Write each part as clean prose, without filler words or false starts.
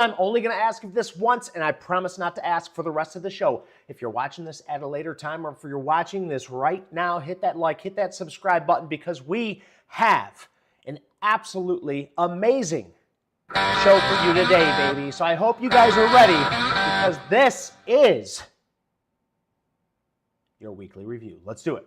I'm only going to ask you this once, and I promise not to ask for the rest of the show. If you're watching this at a later time, or if you're watching this right now, hit that like, hit that subscribe button, because we have an absolutely amazing show for you today, baby. So I hope you guys are ready, because this is your weekly review. Let's do it.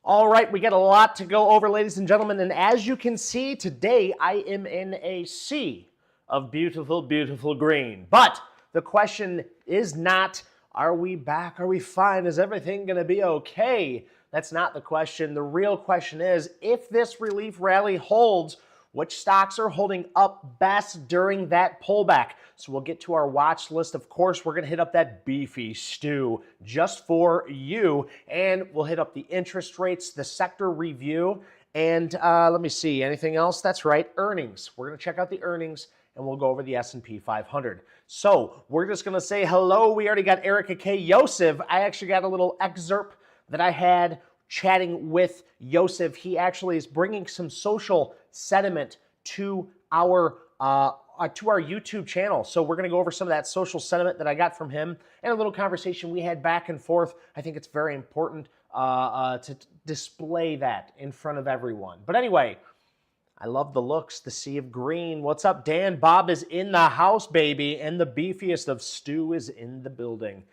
All right, we got a lot to go over, ladies and gentlemen, and as you can see, today I am in a sea of beautiful, beautiful green. But the question is not, are we back? Are we fine? Is everything going to be okay? That's not the question. The real question is, if this relief rally holds, which stocks are holding up best during that pullback? So we'll get to our watch list. Of course, we're going to hit up that beefy stew just for you. And we'll hit up the interest rates, the sector review, and let me see, anything else? That's right, earnings. We're going to check out the earnings, and we'll go over the S&P 500. So we're just going to say hello. We already got Erica K. Yosef. I actually got a little excerpt that I had chatting with Yosef. He actually is bringing some social sentiment to our YouTube channel. So we're going to go over some of that social sentiment that I got from him and a little conversation we had back and forth. I think it's very important to display that in front of everyone. But anyway, I love the looks, the sea of green. What's up, Dan? Bob is in the house, baby, and the beefiest of stew is in the building.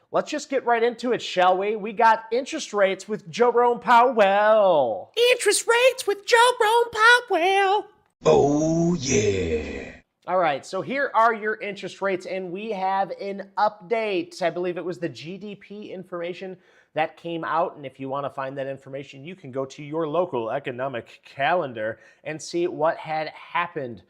Let's just get right into it, shall we? We got interest rates with Jerome Powell. Interest rates with Jerome Powell. Oh, yeah. All right, so here are your interest rates, and we have an update. I believe it was the GDP information that came out, and if you want to find that information, you can go to your local economic calendar and see what had happened.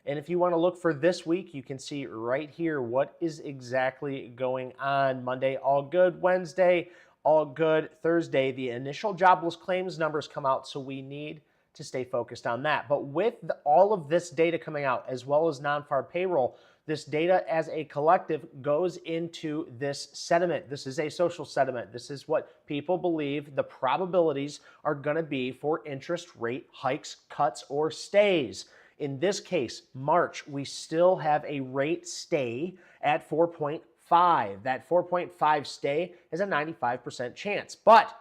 And if you want to look for this week, you can see right here what is exactly going on. Monday, all good. Wednesday, all good. Thursday, the initial jobless claims numbers come out, so we need to stay focused on that. But with all of this data coming out, as well as non-farm payroll, this data as a collective goes into this sentiment. This is a social sentiment. This is what people believe the probabilities are going to be for interest rate hikes, cuts, or stays. In this case, March, we still have a rate stay at 4.5. That 4.5 stay is a 95% chance. But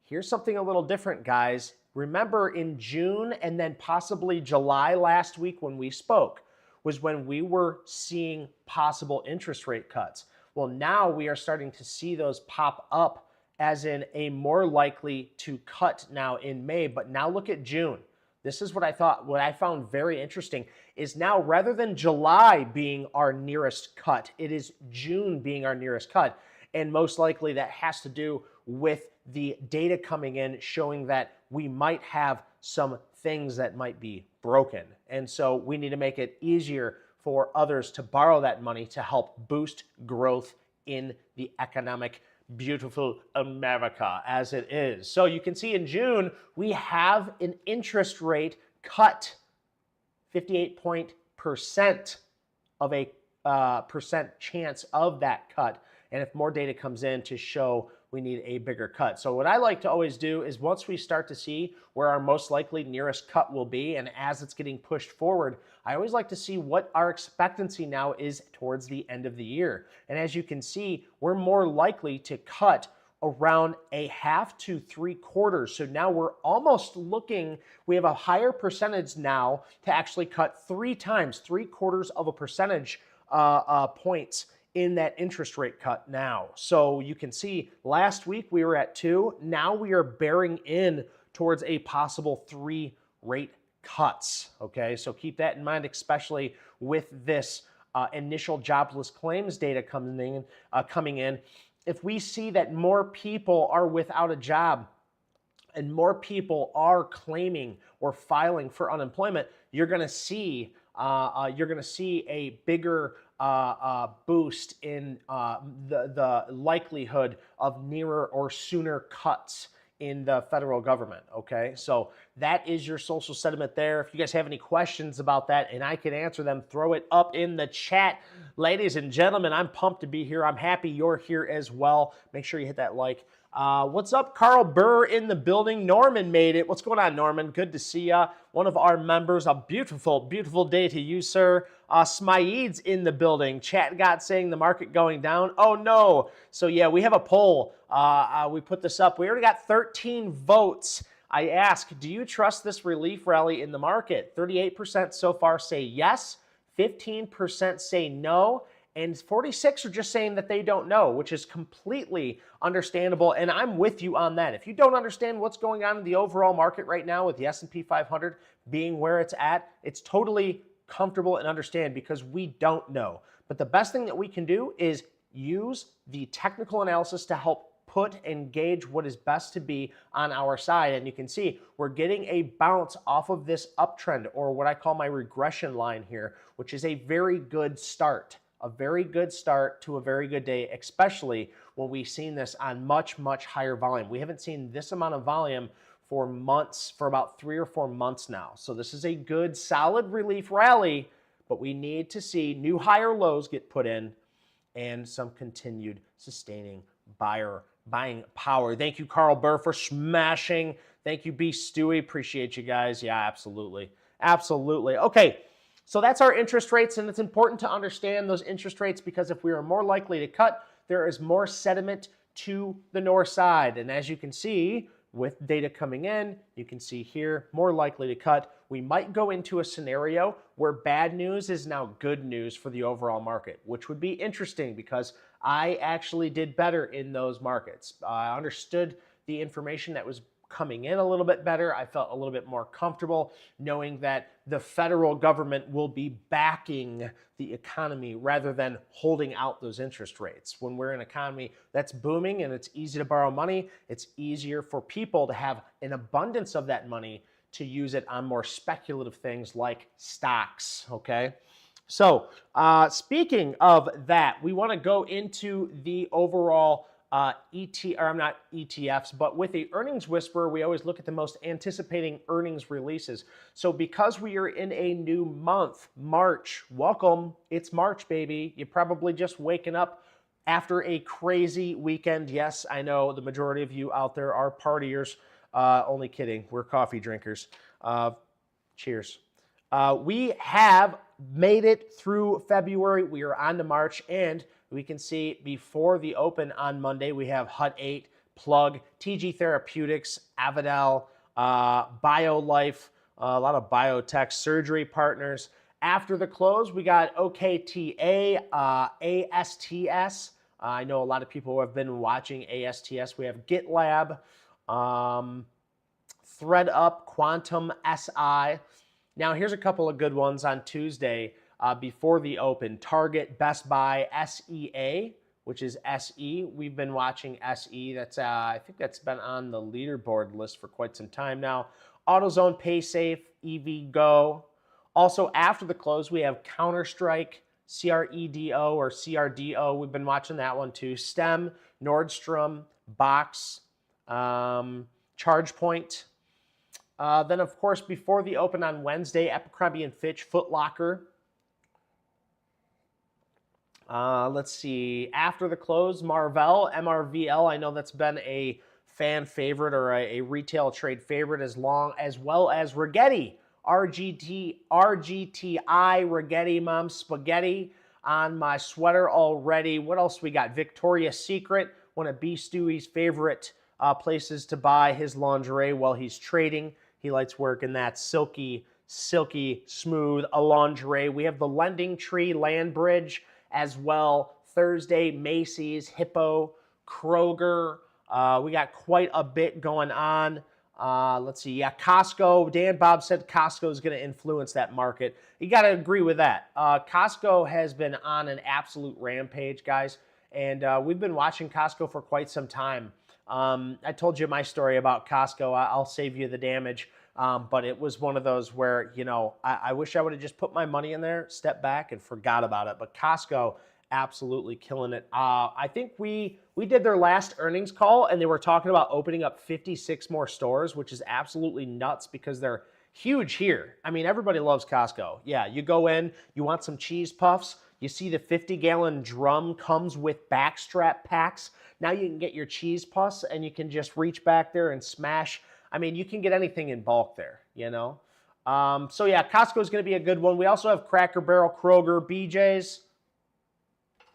here's something a little different, guys. Remember in June and then possibly July last week when we spoke was when we were seeing possible interest rate cuts. Well, now we are starting to see those pop up as in a more likely to cut now in May. But now look at June. This is what I found very interesting is now rather than July being our nearest cut, it is June being our nearest cut. And most likely that has to do with the data coming in showing that we might have some things that might be broken. And so we need to make it easier for others to borrow that money to help boost growth in the economic beautiful America as it is. So you can see in June, we have an interest rate cut, 58% of a percent chance of that cut. And if more data comes in to show we need a bigger cut. So what I like to always do is once we start to see where our most likely nearest cut will be, and as it's getting pushed forward, I always like to see what our expectancy now is towards the end of the year. And as you can see, we're more likely to cut around a half to 3/4. So now we're almost looking, we have a higher percentage now to actually cut 3 times, 3/4 of a percentage points in that interest rate cut now. So you can see last week we were at 2. Now we are bearing in towards a possible 3 rate cuts. Okay, so keep that in mind, especially with this initial jobless claims data coming in. If we see that more people are without a job and more people are claiming or filing for unemployment, you're going to see a bigger boost in the likelihood of nearer or sooner cuts in the federal government, okay? So that is your social sentiment there. If you guys have any questions about that and I can answer them, throw it up in the chat. Ladies and gentlemen, I'm pumped to be here. I'm happy you're here as well. Make sure you hit that like. What's up, Carl Burr in the building? Norman made it. What's going on, Norman? Good to see ya. One of our members. A beautiful, beautiful day to you, sir. Smaeed's in the building. Chat got saying the market going down. Oh, no. So, yeah, we have a poll. We put this up. We already got 13 votes. I ask, do you trust this relief rally in the market? 38% so far say yes. 15% say no. And 46 are just saying that they don't know, which is completely understandable. And I'm with you on that. If you don't understand what's going on in the overall market right now with the S&P 500 being where it's at, it's totally comfortable and understand because we don't know. But the best thing that we can do is use the technical analysis to help put and gauge what is best to be on our side. And you can see we're getting a bounce off of this uptrend, or what I call my regression line here, which is a very good start. A very good start to a very good day, especially when we've seen this on much, much higher volume. We haven't seen this amount of volume for months, for about 3 or 4 months now. So this is a good, solid relief rally, but we need to see new higher lows get put in and some continued sustaining buying power. Thank you, Carl Burr, for smashing. Thank you, B. Stewie. Appreciate you guys. Yeah, absolutely. Absolutely. Okay. So that's our interest rates, and it's important to understand those interest rates because if we are more likely to cut, there is more sentiment to the north side. And as you can see, with data coming in, you can see here, more likely to cut. We might go into a scenario where bad news is now good news for the overall market, which would be interesting because I actually did better in those markets. I understood the information that was coming in a little bit better. I felt a little bit more comfortable knowing that the federal government will be backing the economy rather than holding out those interest rates. When we're in an economy that's booming and it's easy to borrow money, it's easier for people to have an abundance of that money to use it on more speculative things like stocks, okay? So speaking of that, we want to go into the overall not ETFs, but with the earnings whisperer, we always look at the most anticipating earnings releases. So because we are in a new month, March, welcome, it's March, baby. You're probably just waking up after a crazy weekend. Yes, I know the majority of you out there are partiers. Only kidding, we're coffee drinkers. Cheers. We have made it through February. We are on to March, and we can see before the open on Monday, we have Hut 8, Plug, TG Therapeutics, Avidel, BioLife, a lot of biotech, Surgery Partners. After the close, we got OKTA, ASTS. I know a lot of people who have been watching ASTS. We have GitLab, ThreadUp, Quantum, SI. Now, here's a couple of good ones on Tuesday before the open. Target, Best Buy, SEA, which is SE. We've been watching SE. That's I think that's been on the leaderboard list for quite some time now. AutoZone, PaySafe, EVgo. Also, after the close, we have Counter-Strike, CREDO or CRDO. We've been watching that one too. STEM, Nordstrom, Box, ChargePoint. Then, of course, before the open on Wednesday, Abercrombie & Fitch, Foot Locker. Let's see. After the close, Marvell, MRVL. I know that's been a fan favorite or a retail trade favorite as well as Rigetti, RGTI, Rigetti, Mom, Spaghetti on my sweater already. What else we got? Victoria's Secret, one of B. Stewie's favorite places to buy his lingerie while he's trading. He likes working that silky, smooth lingerie. We have the Lending Tree, Landbridge as well. Thursday, Macy's, Hippo, Kroger. We got quite a bit going on. Let's see. Yeah, Costco. Dan Bob said Costco is going to influence that market. You got to agree with that. Costco has been on an absolute rampage, guys. And we've been watching Costco for quite some time. I told you my story about Costco. I'll save you the damage. But it was one of those where, you know, I wish I would have just put my money in there, stepped back, and forgot about it. But Costco, absolutely killing it. I think we We did their last earnings call, and they were talking about opening up 56 more stores, which is absolutely nuts because they're huge here. I mean, everybody loves Costco. Yeah, you go in, you want some cheese puffs, you see the 50-gallon drum comes with backstrap packs. Now you can get your cheese puffs, and you can just reach back there and smash. I mean, you can get anything in bulk there, you know? So yeah, Costco is going to be a good one. We also have Cracker Barrel, Kroger, BJ's,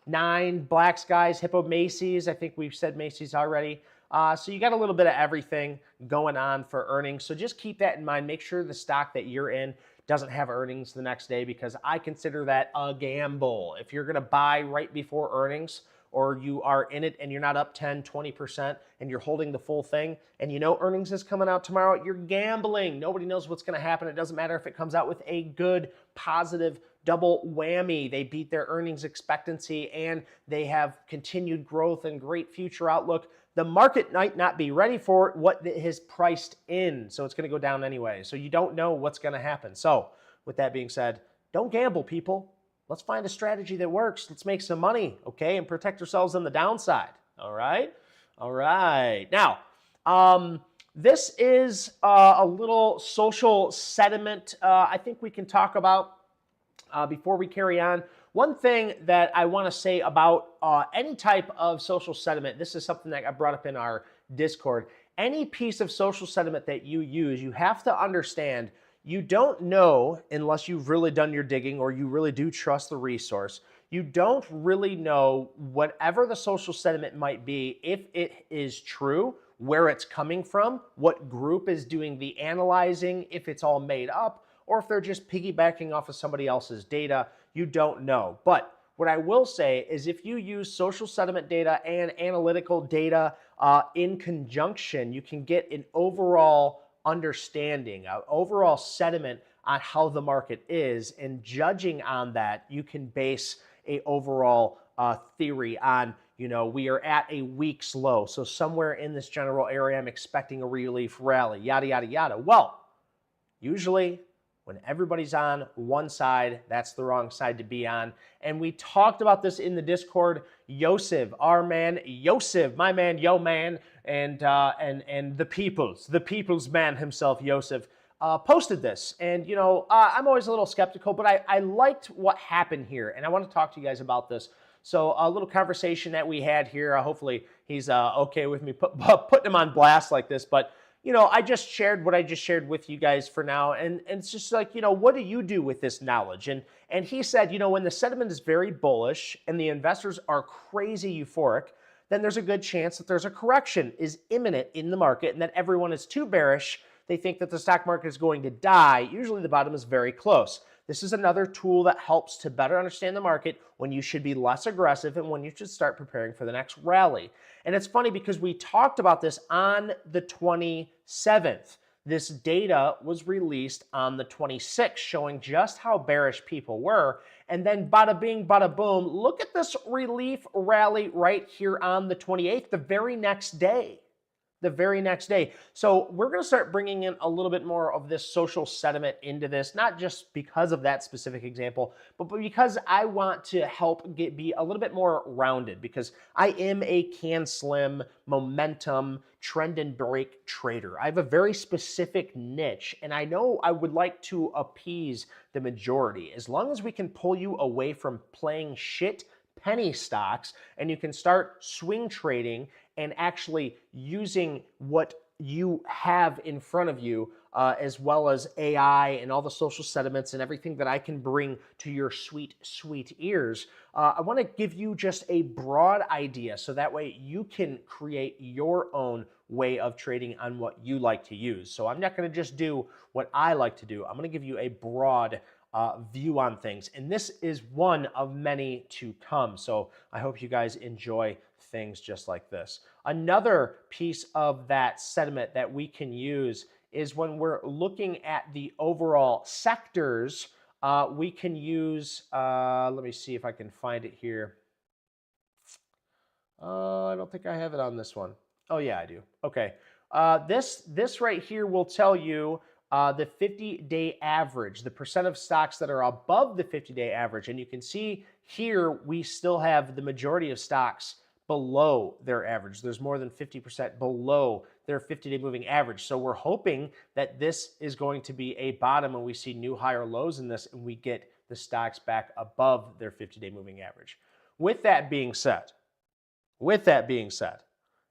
Nine, Black Skies, Hippo, Macy's. I think we've said Macy's already. So you got a little bit of everything going on for earnings. So just keep that in mind. Make sure the stock that you're in doesn't have earnings the next day, because I consider that a gamble. If you're going to buy right before earnings, or you are in it and you're not up 10, 20% and you're holding the full thing and you know earnings is coming out tomorrow, you're gambling. Nobody knows what's going to happen. It doesn't matter if it comes out with a good, positive double whammy. They beat their earnings expectancy and they have continued growth and great future outlook. The market might not be ready for what it has priced in, so it's going to go down anyway. So you don't know what's going to happen. So with that being said, don't gamble, people. Let's find a strategy that works. Let's make some money, okay, and protect ourselves on the downside, all right? All right. Now, this is a little social sentiment I think we can talk about before we carry on. One thing that I want to say about any type of social sentiment, this is something that I brought up in our Discord. Any piece of social sentiment that you use, you have to understand you don't know unless you've really done your digging or you really do trust the resource. You don't really know whatever the social sentiment might be, if it is true, where it's coming from, what group is doing the analyzing, if it's all made up, or if they're just piggybacking off of somebody else's data. You don't know. But what I will say is if you use social sentiment data and analytical data in conjunction, you can get an overall understanding, an overall sentiment on how the market is, and judging on that, you can base a overall theory on, you know, we are at a week's low, so somewhere in this general area, I'm expecting a relief rally, yada, yada, yada. Well, usually when everybody's on one side, that's the wrong side to be on. And we talked about this in the Discord. Yosef, our man, Yosef, my man, yo man, and the people's man himself, Yosef, posted this. And, you know, I'm always a little skeptical, but I liked what happened here. And I want to talk to you guys about this. So a little conversation that we had here. Hopefully he's okay with me putting him on blast like this. But you know, I just shared what I just shared with you guys for now. And it's just like, you know, what do you do with this knowledge? And he said, you know, when the sentiment is very bullish and the investors are crazy euphoric, then there's a good chance that there's a correction is imminent in the market and that everyone is too bearish. They think that the stock market is going to die. Usually the bottom is very close. This is another tool that helps to better understand the market, when you should be less aggressive and when you should start preparing for the next rally. And it's funny because we talked about this on the 27th. This data was released on the 26th, showing just how bearish people were. And then bada bing, bada boom, look at this relief rally right here on the 28th, the very next day. So we're going to start bringing in a little bit more of this social sentiment into this, not just because of that specific example, but because I want to help be a little bit more rounded, because I am a can slim, momentum, trend and break trader. I have a very specific niche, and I know I would like to appease the majority. As long as we can pull you away from playing shit penny stocks and you can start swing trading and actually using what you have in front of you, as well as AI and all the social sentiments and everything that I can bring to your sweet, sweet ears. I want to give you just a broad idea so that way you can create your own way of trading on what you like to use. So I'm not going to just do what I like to do. I'm going to give you a broad view on things. And this is one of many to come. So I hope you guys enjoy things just like this. Another piece of that sentiment that we can use is when we're looking at the overall sectors, we can use, let me see if I can find it here. I don't think I have it on this one. Oh yeah, I do. Okay. This right here will tell you the 50-day average, the percent of stocks that are above the 50-day average. And you can see here, we still have the majority of stocks below their average. There's more than 50% below their 50-day moving average. So we're hoping that this is going to be a bottom and we see new higher lows in this and we get the stocks back above their 50-day moving average. With that being said,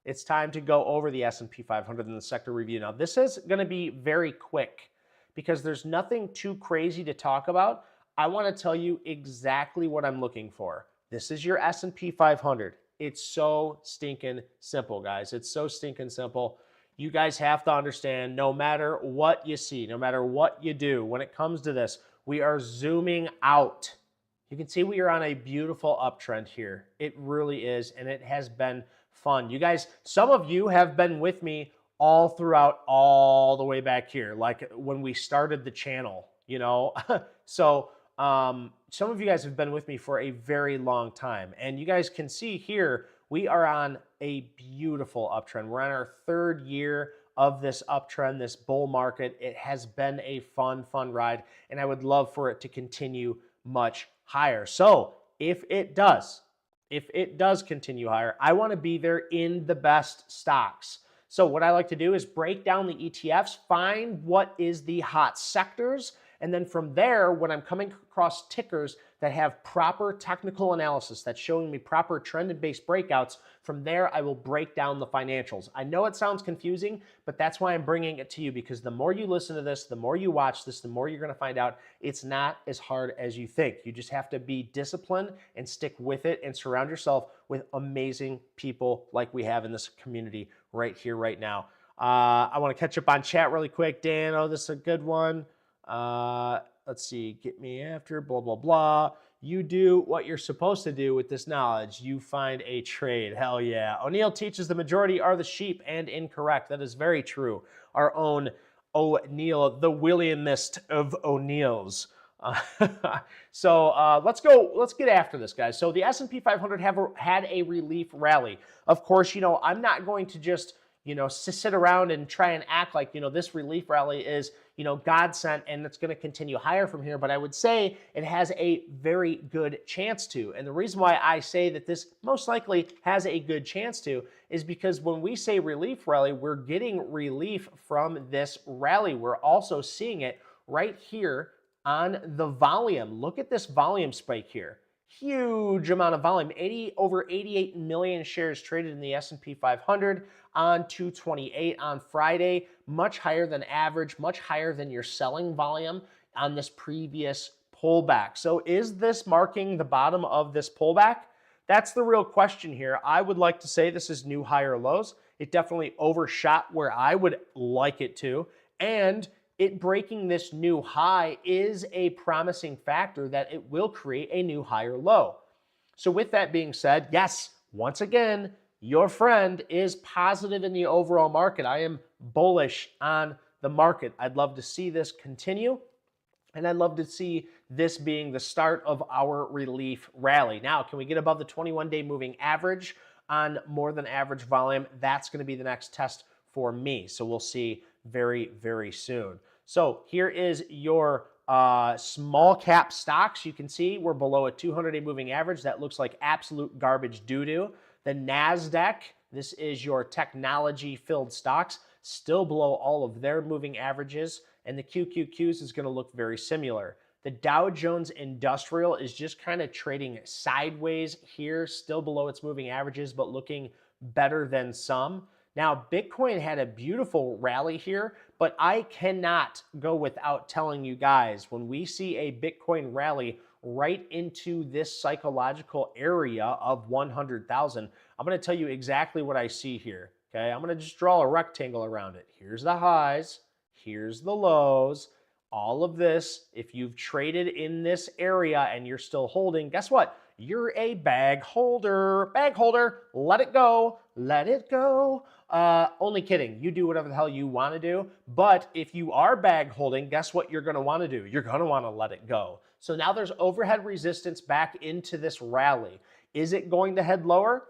it's time to go over the S&P 500 and the sector review. Now, this is going to be very quick because there's nothing too crazy to talk about. I want to tell you exactly what I'm looking for. This is your S&P 500. It's so stinking simple, guys. It's so stinking simple. You guys have to understand, no matter what you see, no matter what you do, when it comes to this, we are zooming out. You can see we are on a beautiful uptrend here. It really is, and it has been fun. You guys, some of you have been with me all throughout, all the way back here, like when we started the channel, you know? So some of you guys have been with me for a very long time, and you guys can see here, we are on a beautiful uptrend. We're on our third year of this uptrend, this bull market. It has been a fun ride, and I would love for it to continue much higher. So if it does continue higher, I want to be there in the best stocks. So what I like to do is break down the ETFs, find what is the hot sectors, and then from there, when I'm coming across tickers that have proper technical analysis, that's showing me proper trend-based breakouts, from there I will break down the financials. I know it sounds confusing, but that's why I'm bringing it to you, because the more you listen to this, the more you watch this, the more you're going to find out it's not as hard as you think. You just have to be disciplined and stick with it and surround yourself with amazing people like we have in this community right here, right now. I want to catch up on chat really quick. Dan, oh, this is a good one. Let's see, get me after, blah, blah, blah. You do what you're supposed to do with this knowledge. You find a trade. Hell yeah. O'Neill teaches the majority are the sheep and incorrect. That is very true. Our own O'Neill, the Williamist of O'Neills. So let's get after this, guys. So the S&P 500 had a relief rally. Of course, you know, I'm not going to just, you know, sit around and try and act like, you know, this relief rally is, you know, God sent and it's going to continue higher from here. But I would say it has a very good chance to. And the reason why I say that this most likely has a good chance to is because when we say relief rally, we're getting relief from this rally. We're also seeing it right here on the volume. Look at this volume spike here. Huge amount of volume. Over 88 million shares traded in the S&P 500 on 228 on Friday. Much higher than average, much higher than your selling volume on this previous pullback. So is this marking the bottom of this pullback? That's the real question here. I would like to say this is new higher lows. It definitely overshot where I would like it to. And it breaking this new high is a promising factor that it will create a new higher low. So with that being said, yes, once again, your friend is positive in the overall market. I am bullish on the market. I'd love to see this continue, and I'd love to see this being the start of our relief rally. Now, can we get above the 21-day moving average on more than average volume? That's going to be the next test for me. So we'll see very, very soon. So here is your small cap stocks. You can see we're below a 200-day moving average. That looks like absolute garbage doo-doo. The NASDAQ, this is your technology-filled stocks, still below all of their moving averages. And the QQQs is going to look very similar. The Dow Jones Industrial is just kind of trading sideways here, still below its moving averages, but looking better than some. Now, Bitcoin had a beautiful rally here, but I cannot go without telling you guys, when we see a Bitcoin rally right into this psychological area of 100,000, I'm going to tell you exactly what I see here. Okay, I'm going to just draw a rectangle around it. Here's the highs, here's the lows. All of this, if you've traded in this area and you're still holding, guess what? You're a bag holder. Bag holder, let it go, let it go. Only kidding. You do whatever the hell you want to do. But if you are bag holding, guess what you're going to want to do? You're going to want to let it go. So now there's overhead resistance back into this rally. Is it going to head lower?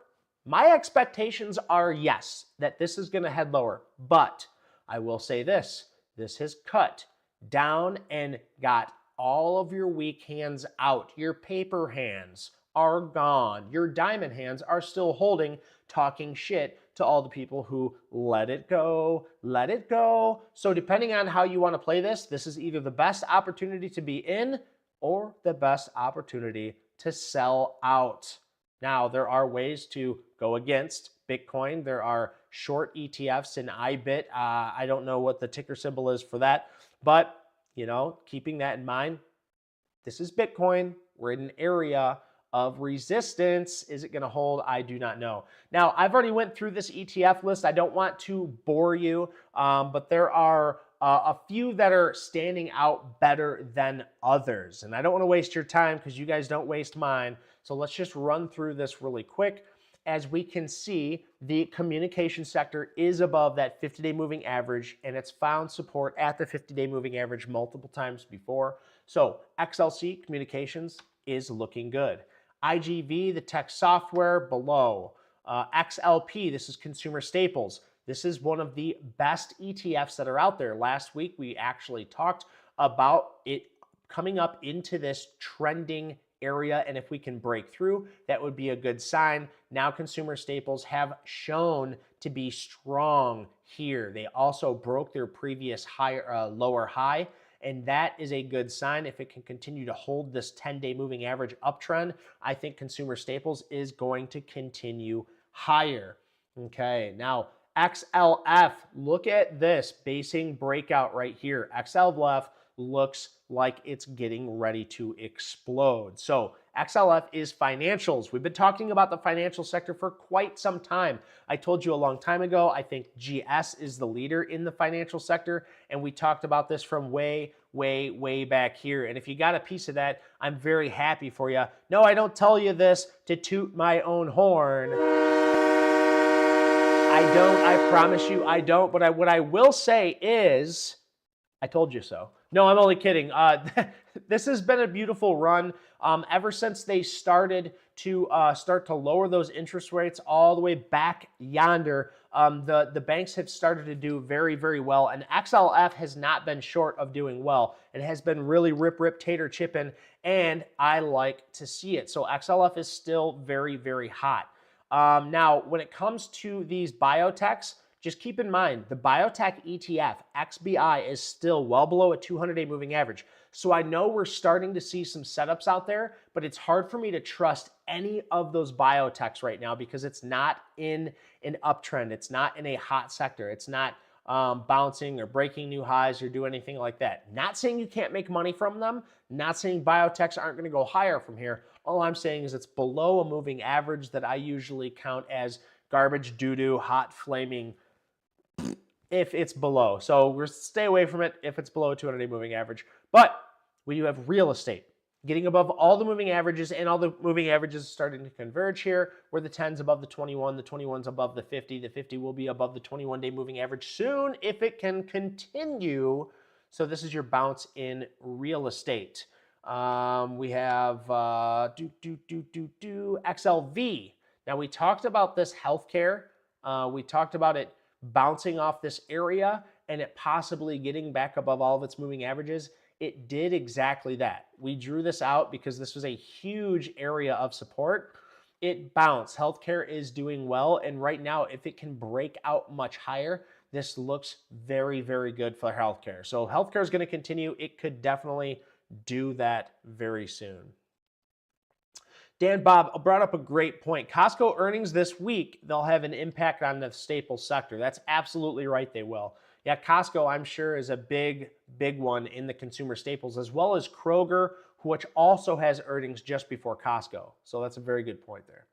My expectations are yes, that this is going to head lower. But I will say this has cut down and got all of your weak hands out, your paper hands, are gone. Your diamond hands are still holding, talking shit to all the people who let it go, let it go. So depending on how you want to play this, this is either the best opportunity to be in or the best opportunity to sell out. Now, there are ways to go against Bitcoin. There are short ETFs in IBIT. I don't know what the ticker symbol is for that, but keeping that in mind, this is Bitcoin. We're in an area of resistance. Is it going to hold? I do not know. Now, I've already went through this ETF list. I don't want to bore you, but there are a few that are standing out better than others. And I don't want to waste your time because you guys don't waste mine. So let's just run through this really quick. As we can see, the communication sector is above that 50-day moving average, and it's found support at the 50-day moving average multiple times before. So XLC Communications is looking good. IGV, the tech software, below. XLP, this is consumer staples. This is one of the best ETFs that are out there. Last week, we actually talked about it coming up into this trending area, and if we can break through, that would be a good sign. Now consumer staples have shown to be strong here. They also broke their previous lower high, and that is a good sign. If it can continue to hold this 10-day moving average uptrend, I think consumer staples is going to continue higher. Okay, now XLF, look at this basing breakout right here. XLF looks like it's getting ready to explode. So XLF is financials. We've been talking about the financial sector for quite some time. I told you a long time ago, I think GS is the leader in the financial sector, and we talked about this from way back here. And if you got a piece of that, I'm very happy for you. No, I don't tell you this to toot my own horn. I don't, I promise you I don't, but what I will say is, I told you so. No, I'm only kidding. This has been a beautiful run. Ever since they started to lower those interest rates all the way back yonder, the banks have started to do very well, and XLF has not been short of doing well. It has been really rip tater chipping, and I like to see it. So XLF is still very hot. Now, when it comes to these biotechs, just keep in mind, the biotech ETF, XBI, is still well below a 200-day moving average. So I know we're starting to see some setups out there, but it's hard for me to trust any of those biotechs right now because it's not in an uptrend. It's not in a hot sector. It's not bouncing or breaking new highs or do anything like that. Not saying you can't make money from them. Not saying biotechs aren't going to go higher from here. All I'm saying is it's below a moving average that I usually count as garbage, doo-doo, hot, flaming, if it's below. So we're stay away from it if it's below a 200-day moving average. But we do have real estate getting above all the moving averages, and all the moving averages starting to converge here, where the 10's above the 21, the 21's above the 50 will be above the 21-day moving average soon if it can continue. So this is your bounce in real estate. We have XLV. Now we talked about this healthcare. We talked about it bouncing off this area and it possibly getting back above all of its moving averages. It did exactly that. We drew this out because this was a huge area of support. It bounced. Healthcare is doing well, and right now, if it can break out much higher, this looks very good for healthcare. So healthcare is going to continue. It could definitely do that very soon. Dan Bob brought up a great point. Costco earnings this week, they'll have an impact on the staples sector. That's absolutely right, they will. Yeah, Costco, I'm sure, is a big one in the consumer staples, as well as Kroger, which also has earnings just before Costco. So that's a very good point there.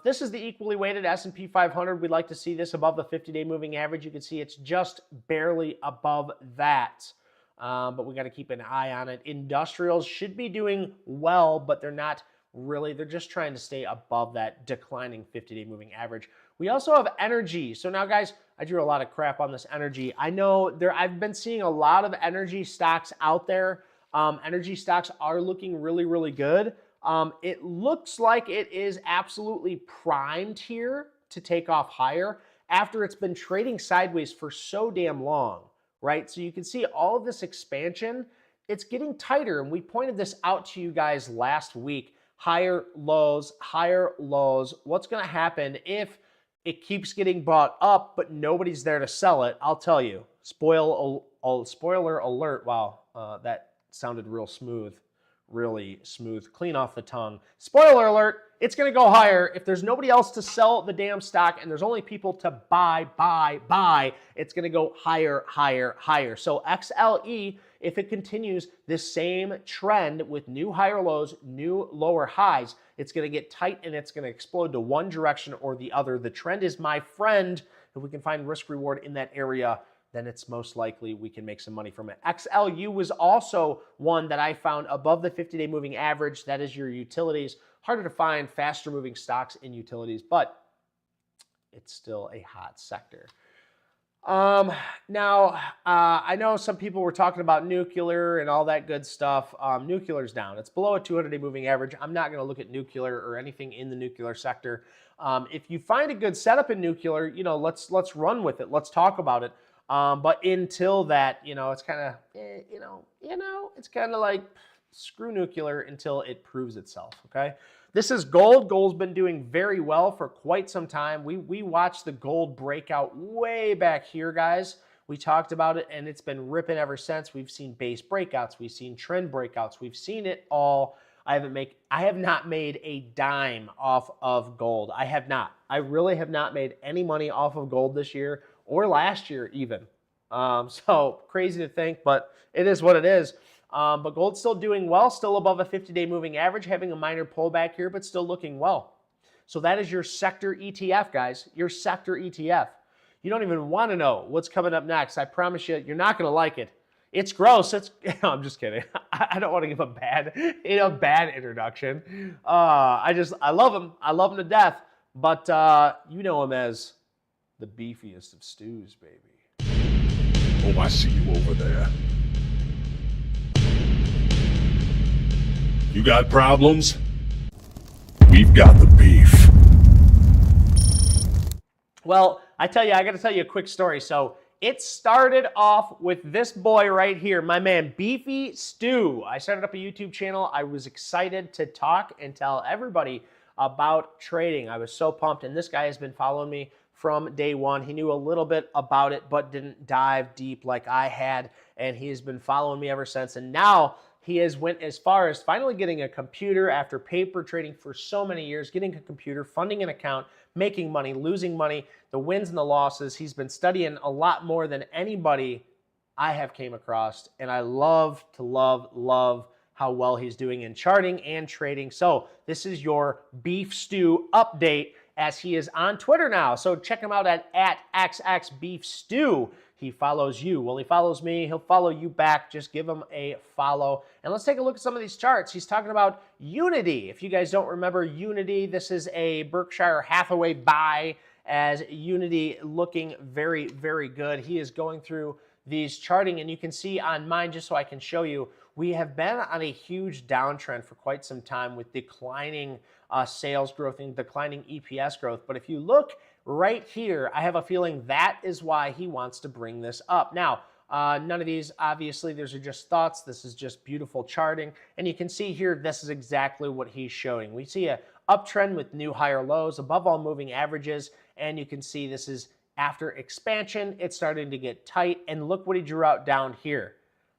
This is the equally weighted S&P 500. We'd like to see this above the 50-day moving average. You can see it's just barely above that. But we got to keep an eye on it. Industrials should be doing well, but they're not really. They're just trying to stay above that declining 50-day moving average. We also have energy. So now, guys, I drew a lot of crap on this energy. I know I've been seeing a lot of energy stocks out there. Energy stocks are looking really good. It looks like it is absolutely primed here to take off higher after it's been trading sideways for so damn long, right? So you can see all of this expansion, it's getting tighter. And we pointed this out to you guys last week, higher lows, higher lows. What's going to happen if it keeps getting bought up, but nobody's there to sell it? I'll tell you. Spoiler alert. Wow, that sounded real smooth. Really smooth. Clean off the tongue. Spoiler alert. It's going to go higher. If there's nobody else to sell the damn stock and there's only people to buy, it's going to go higher, higher, higher. So XLE, if it continues this same trend with new higher lows, new lower highs, it's going to get tight and it's going to explode to one direction or the other. The trend is my friend. If we can find risk reward in that area, then it's most likely we can make some money from it. XLU was also one that I found above the 50-day moving average. That is your utilities. Harder to find faster moving stocks in utilities, but it's still a hot sector. Now, I know some people were talking about nuclear and all that good stuff. Nuclear's down. It's below a 200-day moving average. I'm not going to look at nuclear or anything in the nuclear sector. If you find a good setup in nuclear, you know, let's run with it. Let's talk about it. But until that, you know, it's kind of, it's kind of like screw nuclear until it proves itself. Okay. This is gold. Gold's been doing very well for quite some time. We watched the gold breakout way back here, guys. We talked about it and it's been ripping ever since. We've seen base breakouts. We've seen trend breakouts. We've seen it all. I have not made a dime off of gold. I have not. I really have not made any money off of gold this year or last year even. So crazy to think, but it is what it is. But gold's still doing well, still above a 50-day moving average, having a minor pullback here, but still looking well. So that is your sector ETF, guys, your sector ETF. You don't even want to know what's coming up next. I promise you, you're not going to like it. It's gross. I'm just kidding. I don't want to give a bad introduction. I love him. I love him to death. But you know him as the beefiest of stews, baby. Oh, I see you over there. You got problems? We've got the beef. Well, I got to tell you a quick story. So it started off with this boy right here, my man, Beefy Stew. I started up a YouTube channel. I was excited to talk and tell everybody about trading. I was so pumped, and this guy has been following me from day one. He knew a little bit about it, but didn't dive deep like I had, and he has been following me ever since. And now he has went as far as finally getting a computer after paper trading for so many years, getting a computer, funding an account, making money, losing money, the wins and the losses. He's been studying a lot more than anybody I have came across, and I love how well he's doing in charting and trading. So this is your Beef Stew update, as he is on Twitter now. So check him out at XXBeefStew. He follows you. Well, he follows me. He'll follow you back. Just give him a follow. And let's take a look at some of these charts. He's talking about Unity. If you guys don't remember Unity, this is a Berkshire Hathaway buy, as Unity looking very, very good. He is going through these charting, and you can see on mine, just so I can show you, we have been on a huge downtrend for quite some time with declining sales growth and declining EPS growth. But if you look right here, I have a feeling that is why he wants to bring this up. Now, none of these, obviously, these are just thoughts. This is just beautiful charting. And you can see here, this is exactly what he's showing. We see a uptrend with new higher lows above all moving averages. And you can see this is after expansion. It's starting to get tight. And look what he drew out down here.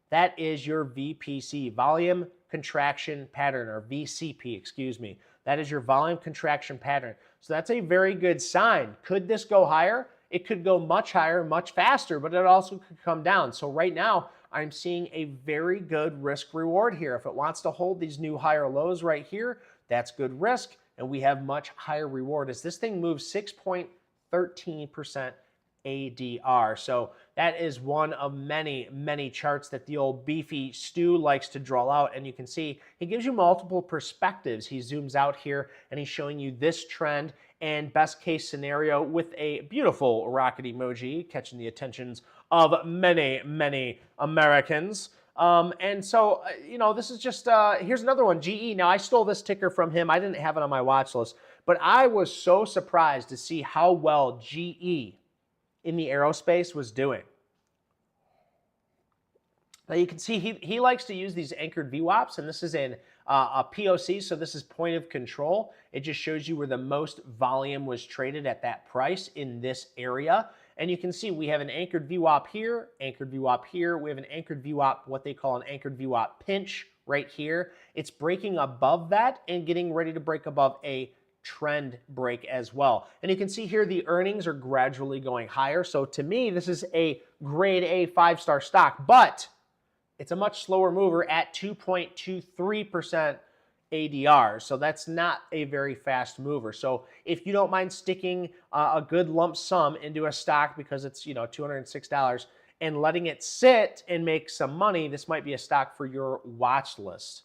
That is your VPC, volume contraction pattern, or VCP, excuse me. That is your volume contraction pattern. So that's a very good sign. Could this go higher? It could go much higher, much faster, but it also could come down. So right now, I'm seeing a very good risk reward here. If it wants to hold these new higher lows right here, that's good risk, and we have much higher reward as this thing moves 6.13% ADR. So that is one of many, many charts that the old Beefy Stew likes to draw out. And you can see he gives you multiple perspectives. He zooms out here and he's showing you this trend and best case scenario with a beautiful rocket emoji catching the attentions of many, many Americans. And so, this is just, here's another one, GE. Now, I stole this ticker from him. I didn't have it on my watch list, but I was so surprised to see how well GE in the aerospace was doing. Now you can see he likes to use these anchored VWAPs, and this is in a POC, so this is point of control. It just shows you where the most volume was traded at that price in this area. And you can see we have an anchored VWAP here, anchored VWAP here. We have an anchored VWAP, what they call an anchored VWAP pinch right here. It's breaking above that and getting ready to break above a trend break as well. And you can see here the earnings are gradually going higher. So to me, this is a grade A 5-star stock, but it's a much slower mover at 2.23% ADR. So that's not a very fast mover. So if you don't mind sticking a good lump sum into a stock because it's, you know, $206 and letting it sit and make some money, this might be a stock for your watch list.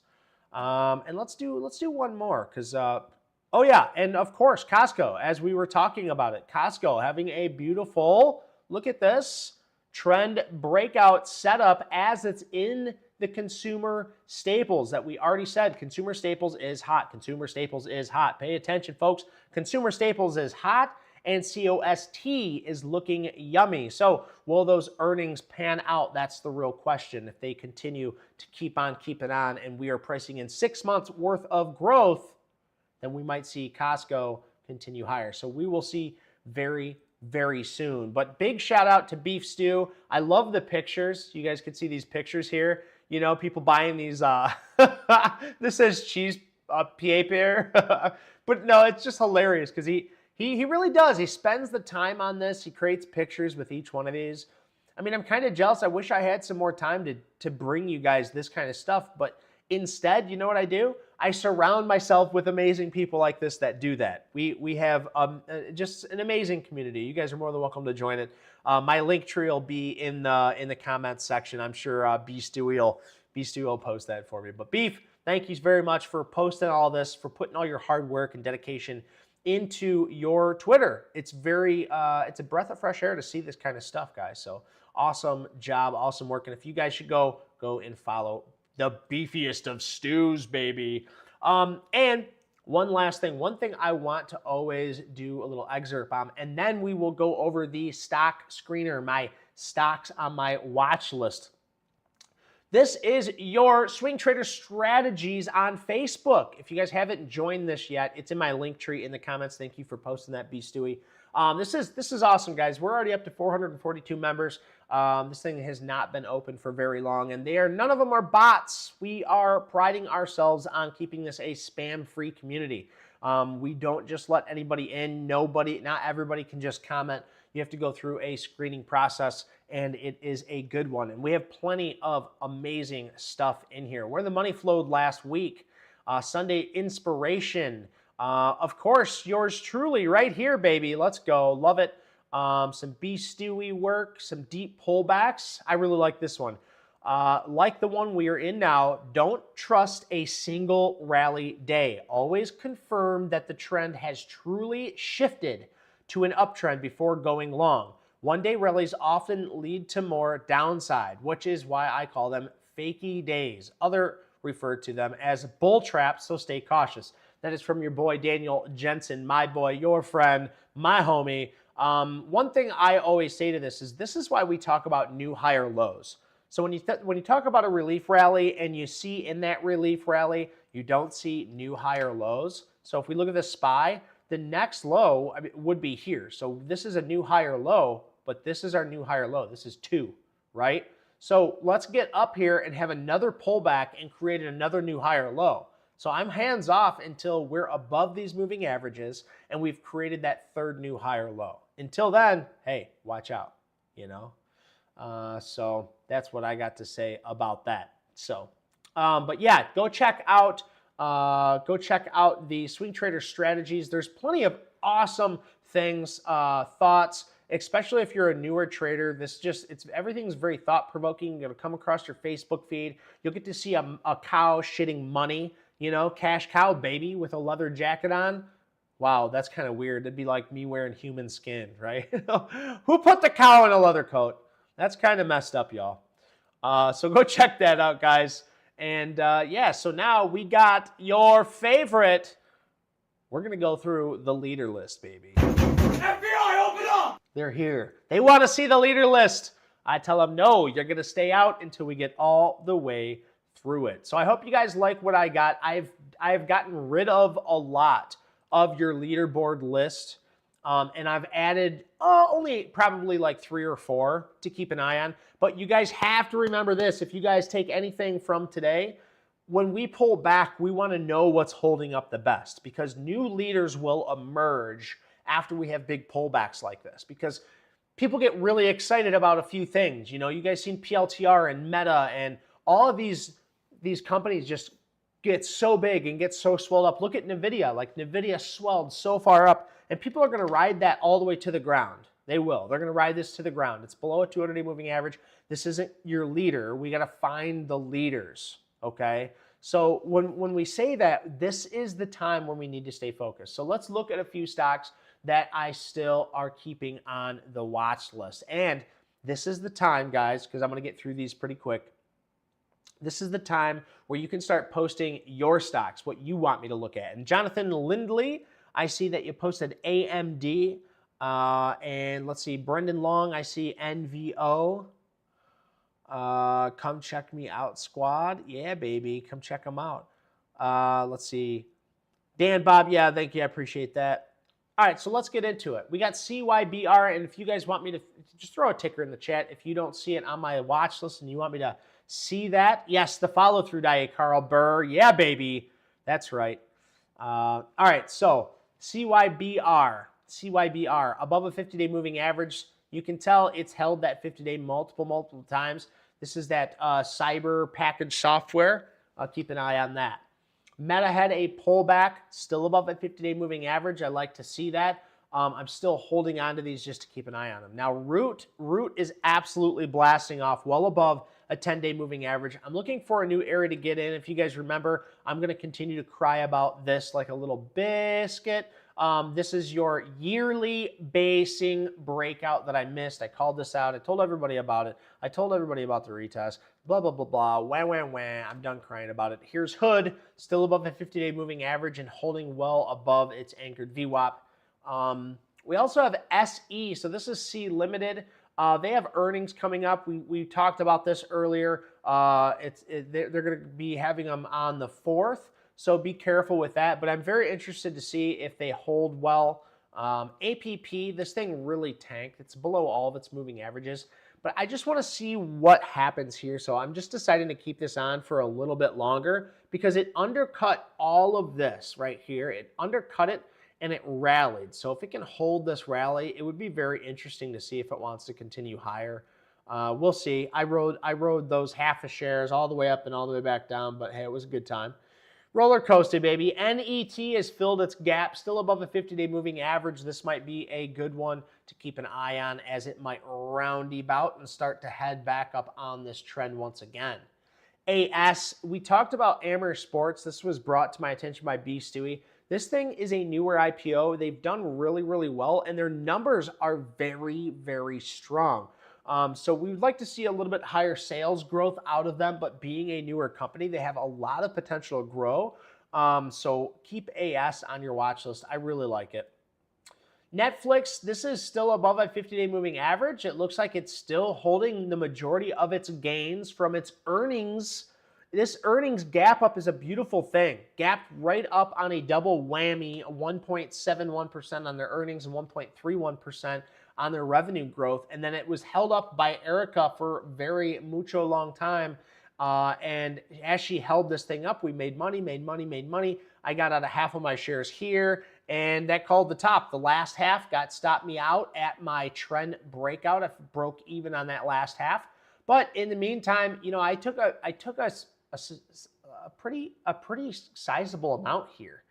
And let's do one more because, oh yeah, and of course, Costco, as we were talking about it, Costco having a beautiful, look at this, trend breakout setup as it's in the consumer staples that we already said. Consumer staples is hot. Consumer staples is hot. Pay attention, folks. Consumer staples is hot, and COST is looking yummy. So will those earnings pan out? That's the real question. If they continue to keep on keeping on and we are pricing in 6 months worth of growth, then we might see Costco continue higher. So we will see very soon. But big shout out to Beef Stew. I love the pictures. You guys can see these pictures here. You know, people buying these, this says cheese paper. But no, it's just hilarious because he really does. He spends the time on this. He creates pictures with each one of these. I mean, I'm kind of jealous. I wish I had some more time to bring you guys this kind of stuff. But instead, you know what I do? I surround myself with amazing people like this that do that. We have just an amazing community. You guys are more than welcome to join it. My link tree will be in the comments section. I'm sure B Stewie will post that for me. But Beef, thank you very much for posting all this, for putting all your hard work and dedication into your Twitter. It's it's a breath of fresh air to see this kind of stuff, guys. So awesome job, awesome work. And if you guys should go and follow the beefiest of stews, baby. And one last thing, one thing I want to always do a little excerpt on, and then we will go over the stock screener, my stocks on my watch list. This is your Swing Trader Strategies on Facebook. If you guys haven't joined this yet, it's in my link tree in the comments. Thank you for posting that, B Stewie. This is awesome, guys. We're already up to 442 members. This thing has not been open for very long, and none of them are bots. We are priding ourselves on keeping this a spam-free community. We don't just let anybody in. Not everybody can just comment. You have to go through a screening process, and it is a good one. And we have plenty of amazing stuff in here. Where the money flowed last week, Sunday Inspiration. Of course, yours truly right here, baby. Let's go. Love it. Some B Stewie work, some deep pullbacks. I really like this one. Like the one we are in now, don't trust a single rally day. Always confirm that the trend has truly shifted to an uptrend before going long. One-day rallies often lead to more downside, which is why I call them fakey days. Others refer to them as bull traps, so stay cautious. That is from your boy Daniel Jensen, my boy, your friend, my homie. One thing I always say to this is why we talk about new higher lows. So when you talk about a relief rally and you see in that relief rally, you don't see new higher lows. So if we look at the SPY, the next low would be here. So this is a new higher low, but this is our new higher low. This is 2, right? So let's get up here and have another pullback and create another new higher low. So I'm hands off until we're above these moving averages and we've created that third new higher low. Until then, hey, watch out, you know? So that's what I got to say about that. So, but yeah, go check out the Swing Trader Strategies. There's plenty of awesome things, thoughts, especially if you're a newer trader. Everything's very thought-provoking. You're gonna come across your Facebook feed. You'll get to see a cow shitting money, you know, cash cow, baby, with a leather jacket on. Wow, that's kind of weird. That'd be like me wearing human skin, right? Who put the cow in a leather coat? That's kind of messed up, y'all. So go check that out, guys. And yeah, so now we got your favorite. We're going to go through the leader list, baby. FBI, open up! They're here. They want to see the leader list. I tell them, no, you're going to stay out until we get all the way through it. So I hope you guys like what I got. I've gotten rid of a lot of your leaderboard list. And I've added only probably like 3 or 4 to keep an eye on. But you guys have to remember this. If you guys take anything from today, when we pull back, we want to know what's holding up the best, because new leaders will emerge after we have big pullbacks like this, because people get really excited about a few things. You know, you guys seen PLTR and Meta and all of these companies just get so big and get so swelled up. Look at NVIDIA. Like, NVIDIA swelled so far up, and people are going to ride that all the way to the ground. They will. They're going to ride this to the ground. It's below a 200-day moving average. This isn't your leader. We got to find the leaders, okay? So when we say that, this is the time when we need to stay focused. So let's look at a few stocks that I still are keeping on the watch list. And this is the time, guys, because I'm going to get through these pretty quick. This is the time where you can start posting your stocks, what you want me to look at. And Jonathan Lindley, I see that you posted AMD. And let's see, Brendan Long, I see NVO. Come check me out, squad. Yeah, baby, come check them out. Let's see. Dan Bob, yeah, thank you. I appreciate that. All right, so let's get into it. We got CYBR, and if you guys want me to, just throw a ticker in the chat. If you don't see it on my watch list and you want me to see that, yes, the follow-through diet, Carl Burr. Yeah, baby, that's right. All right, so CYBR above a 50-day moving average. You can tell it's held that 50-day multiple times. This is that cyber package software. I'll keep an eye on that. Meta had a pullback, still above a 50-day moving average. I like to see that. I'm still holding on to these just to keep an eye on them. Now, Root is absolutely blasting off well above a 10-day moving average. I'm looking for a new area to get in. If you guys remember, I'm going to continue to cry about this like a little biscuit. This is your yearly basing breakout that I missed. I called this out. I told everybody about it. I told everybody about the retest. Blah, blah, blah, blah. Wah, wah, wah. I'm done crying about it. Here's Hood, still above a 50-day moving average and holding well above its anchored VWAP. We also have SE. So this is C Limited. They have earnings coming up. We talked about this earlier. They're going to be having them on the 4th. So be careful with that. But I'm very interested to see if they hold well. APP, this thing really tanked. It's below all of its moving averages. But I just want to see what happens here. So I'm just deciding to keep this on for a little bit longer because it undercut all of this right here. It undercut it and it rallied. So if it can hold this rally, it would be very interesting to see if it wants to continue higher. We'll see. I rode those half a shares all the way up and all the way back down, but hey, it was a good time. Roller coaster, baby. NET has filled its gap, still above a 50-day moving average. This might be a good one to keep an eye on as it might roundabout and start to head back up on this trend once again. AS, we talked about Amer Sports. This was brought to my attention by B. Stewie. This thing is a newer IPO. They've done really, really well, and their numbers are very, very strong. So we would like to see a little bit higher sales growth out of them, but being a newer company, they have a lot of potential to grow. So keep AS on your watch list. I really like it. Netflix, this is still above a 50-day moving average. It looks like it's still holding the majority of its gains from its earnings. This earnings gap up is a beautiful thing. Gapped right up on a double whammy, 1.71% on their earnings and 1.31% on their revenue growth. And then it was held up by Erica for very mucho long time. And as she held this thing up, we made money. I got out of half of my shares here, and that called the top. The last half stopped me out at my trend breakout. I broke even on that last half. But in the meantime, you know, I took a pretty sizable amount here.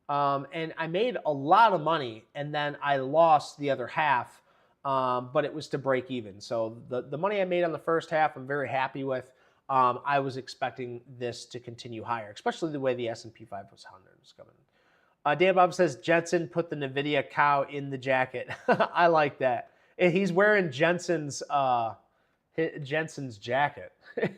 And I made a lot of money, and then I lost the other half, but it was to break even. So the money I made on the first half, I'm very happy with. I was expecting this to continue higher, especially the way the S&P 500 was coming. Dan Bob says, Jensen put the NVIDIA cow in the jacket. I like that. He's wearing Jensen's jacket. We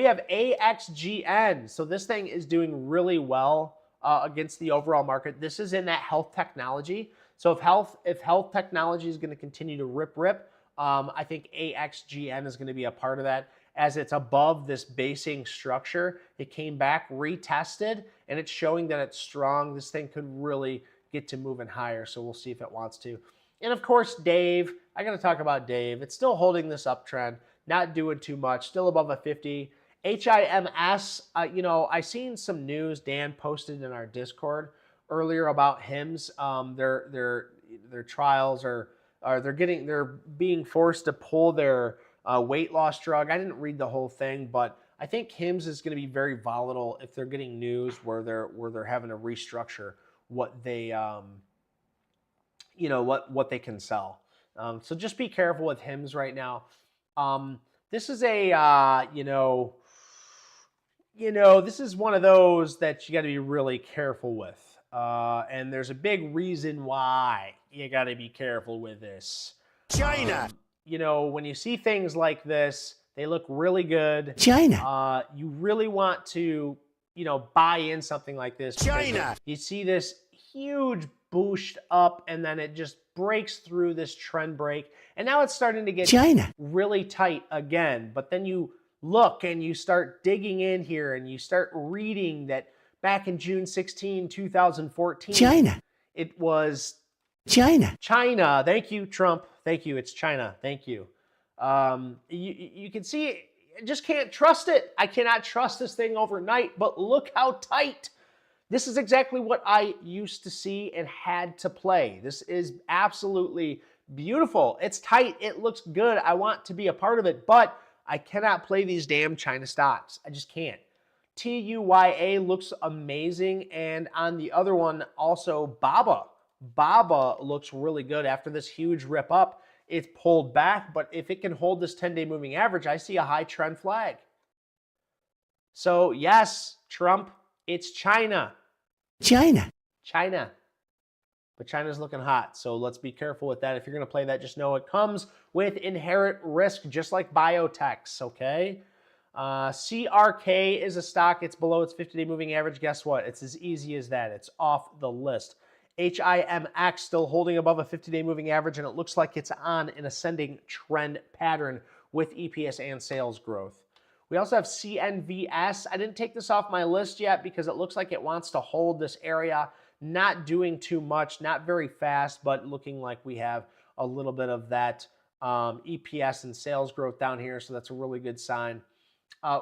have AXGN. So this thing is doing really well against the overall market. This is in that health technology. So if health technology is going to continue to rip, I think AXGN is going to be a part of that as it's above this basing structure. It came back, retested, and it's showing that it's strong. This thing could really get to moving higher, so we'll see if it wants to. And of course, Dave, I got to talk about Dave. It's still holding this uptrend, not doing too much, still above a 50. HIMS, I seen some news Dan posted in our Discord earlier about HIMS. Their trials they're being forced to pull their weight loss drug. I didn't read the whole thing, but I think HIMS is going to be very volatile if they're getting news where they're having to restructure what they what they can sell. So just be careful with HIMS right now. This is this is one of those that you got to be really careful with. And there's a big reason why you got to be careful with this. China. When you see things like this, they look really good. China. You really want to, buy in something like this. China. You see this huge boost up, and then it just breaks through this trend break. And now it's starting to get really tight again. But then you look and you start digging in here and you start reading that back in June 16, 2014, it was China. Thank you, Trump. Thank you. It's China. Thank you. You can see I just can't trust it. I cannot trust this thing overnight, but look how tight. This is exactly what I used to see and had to play. This is absolutely beautiful. It's tight. It looks good. I want to be a part of it, but I cannot play these damn China stocks. I just can't. TUYA looks amazing. And on the other one, also BABA. BABA looks really good. After this huge rip up, it's pulled back. But if it can hold this 10-day moving average, I see a high trend flag. So yes, Trump, it's China. China. But China's looking hot. So let's be careful with that. If you're going to play that, just know it comes with inherent risk, just like biotechs, okay? CRK is a stock. It's below its 50-day moving average. Guess what? It's as easy as that. It's off the list. HIMX still holding above a 50-day moving average, and it looks like it's on an ascending trend pattern with EPS and sales growth. We also have CNVS. I didn't take this off my list yet because it looks like it wants to hold this area, not doing too much, not very fast, but looking like we have a little bit of that EPS and sales growth down here, so that's a really good sign.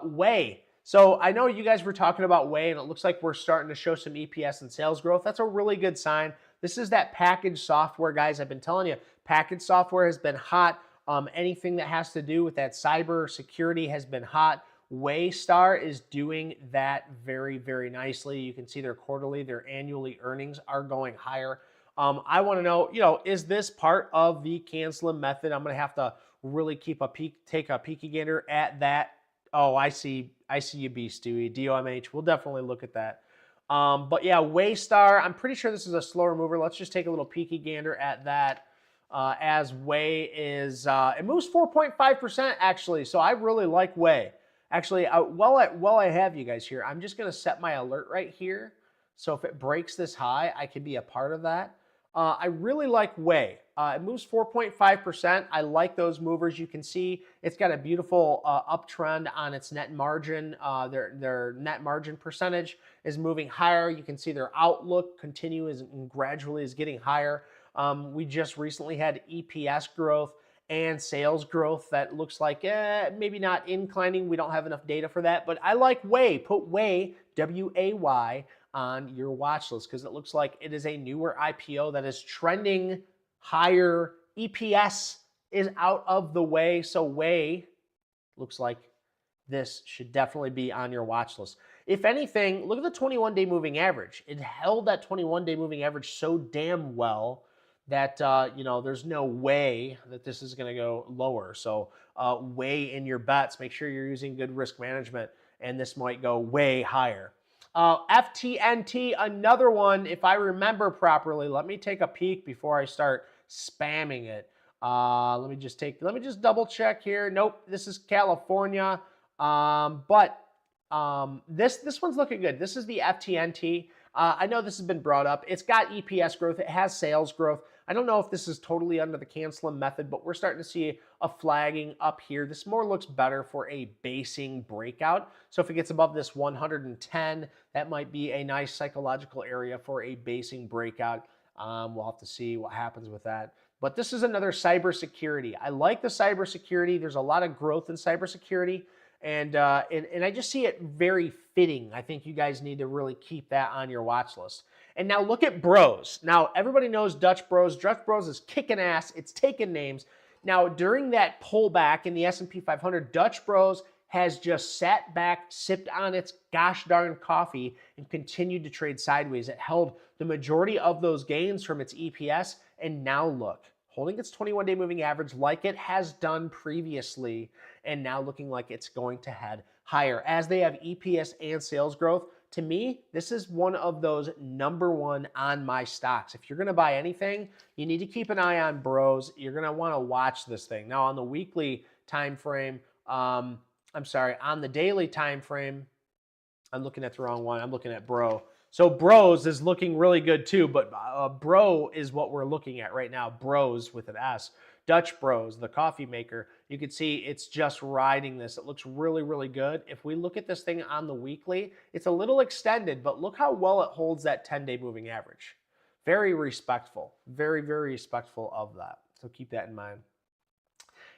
Way. So I know you guys were talking about Way, and it looks like we're starting to show some EPS and sales growth. That's a really good sign. This is that packaged software, guys. I've been telling you, packaged software has been hot. Anything that has to do with that cyber security has been hot. Waystar is doing that very, very nicely. You can see their quarterly, their annually earnings are going higher. I want to know, is this part of the canceling method? I'm going to have to really take a peeky gander at that. Oh, I see you, B. Stewie. DOMH. We'll definitely look at that. But yeah, Waystar, I'm pretty sure this is a slower mover. Let's just take a little peeky gander at that. As Way is, it moves 4.5% actually. So I really like Way. Actually, while I have you guys here, I'm just going to set my alert right here. So if it breaks this high, I can be a part of that. I really like Way. It moves 4.5%. I like those movers. You can see it's got a beautiful uptrend on its net margin. Their net margin percentage is moving higher. You can see their outlook continues and gradually is getting higher. We just recently had EPS growth and sales growth that looks like maybe not inclining. We don't have enough data for that, but I like Way. Put Way, W-A-Y, on your watch list because it looks like it is a newer IPO that is trending higher. EPS is out of the way, so Way looks like this should definitely be on your watch list. If anything, look at the 21-day moving average. It held that 21-day moving average so damn well that, there's no way that this is going to go lower. So weigh in your bets. Make sure you're using good risk management, and this might go way higher. FTNT, another one, if I remember properly. Let me take a peek before I start spamming it. Let me just double check here. Nope, this is California. But this one's looking good. This is the FTNT. I know this has been brought up. It's got EPS growth. It has sales growth. I don't know if this is totally under the canceling method, but we're starting to see a flagging up here. This more looks better for a basing breakout. So if it gets above this 110, that might be a nice psychological area for a basing breakout. We'll have to see what happens with that. But this is another cybersecurity. I like the cybersecurity. There's a lot of growth in cybersecurity. And I just see it very fitting. I think you guys need to really keep that on your watch list. And now look at Bros. Now, everybody knows Dutch Bros. Dutch Bros is kicking ass. It's taking names. Now, during that pullback in the S&P 500, Dutch Bros has just sat back, sipped on its gosh darn coffee, and continued to trade sideways. It held the majority of those gains from its EPS, and now look, holding its 21-day moving average like it has done previously, and now looking like it's going to head higher. As they have EPS and sales growth, to me, this is one of those #1 on my stocks. If you're going to buy anything, you need to keep an eye on Bros. You're going to want to watch this thing. Now, on the weekly time frame, on the daily time frame, I'm looking at the wrong one. I'm looking at Bro. So Bros is looking really good too, but Bro is what we're looking at right now. Bros with an S. Dutch Bros, the coffee maker. You can see it's just riding this. It looks really, really good. If we look at this thing on the weekly, it's a little extended, but look how well it holds that 10-day moving average. Very respectful. Very, very respectful of that. So keep that in mind.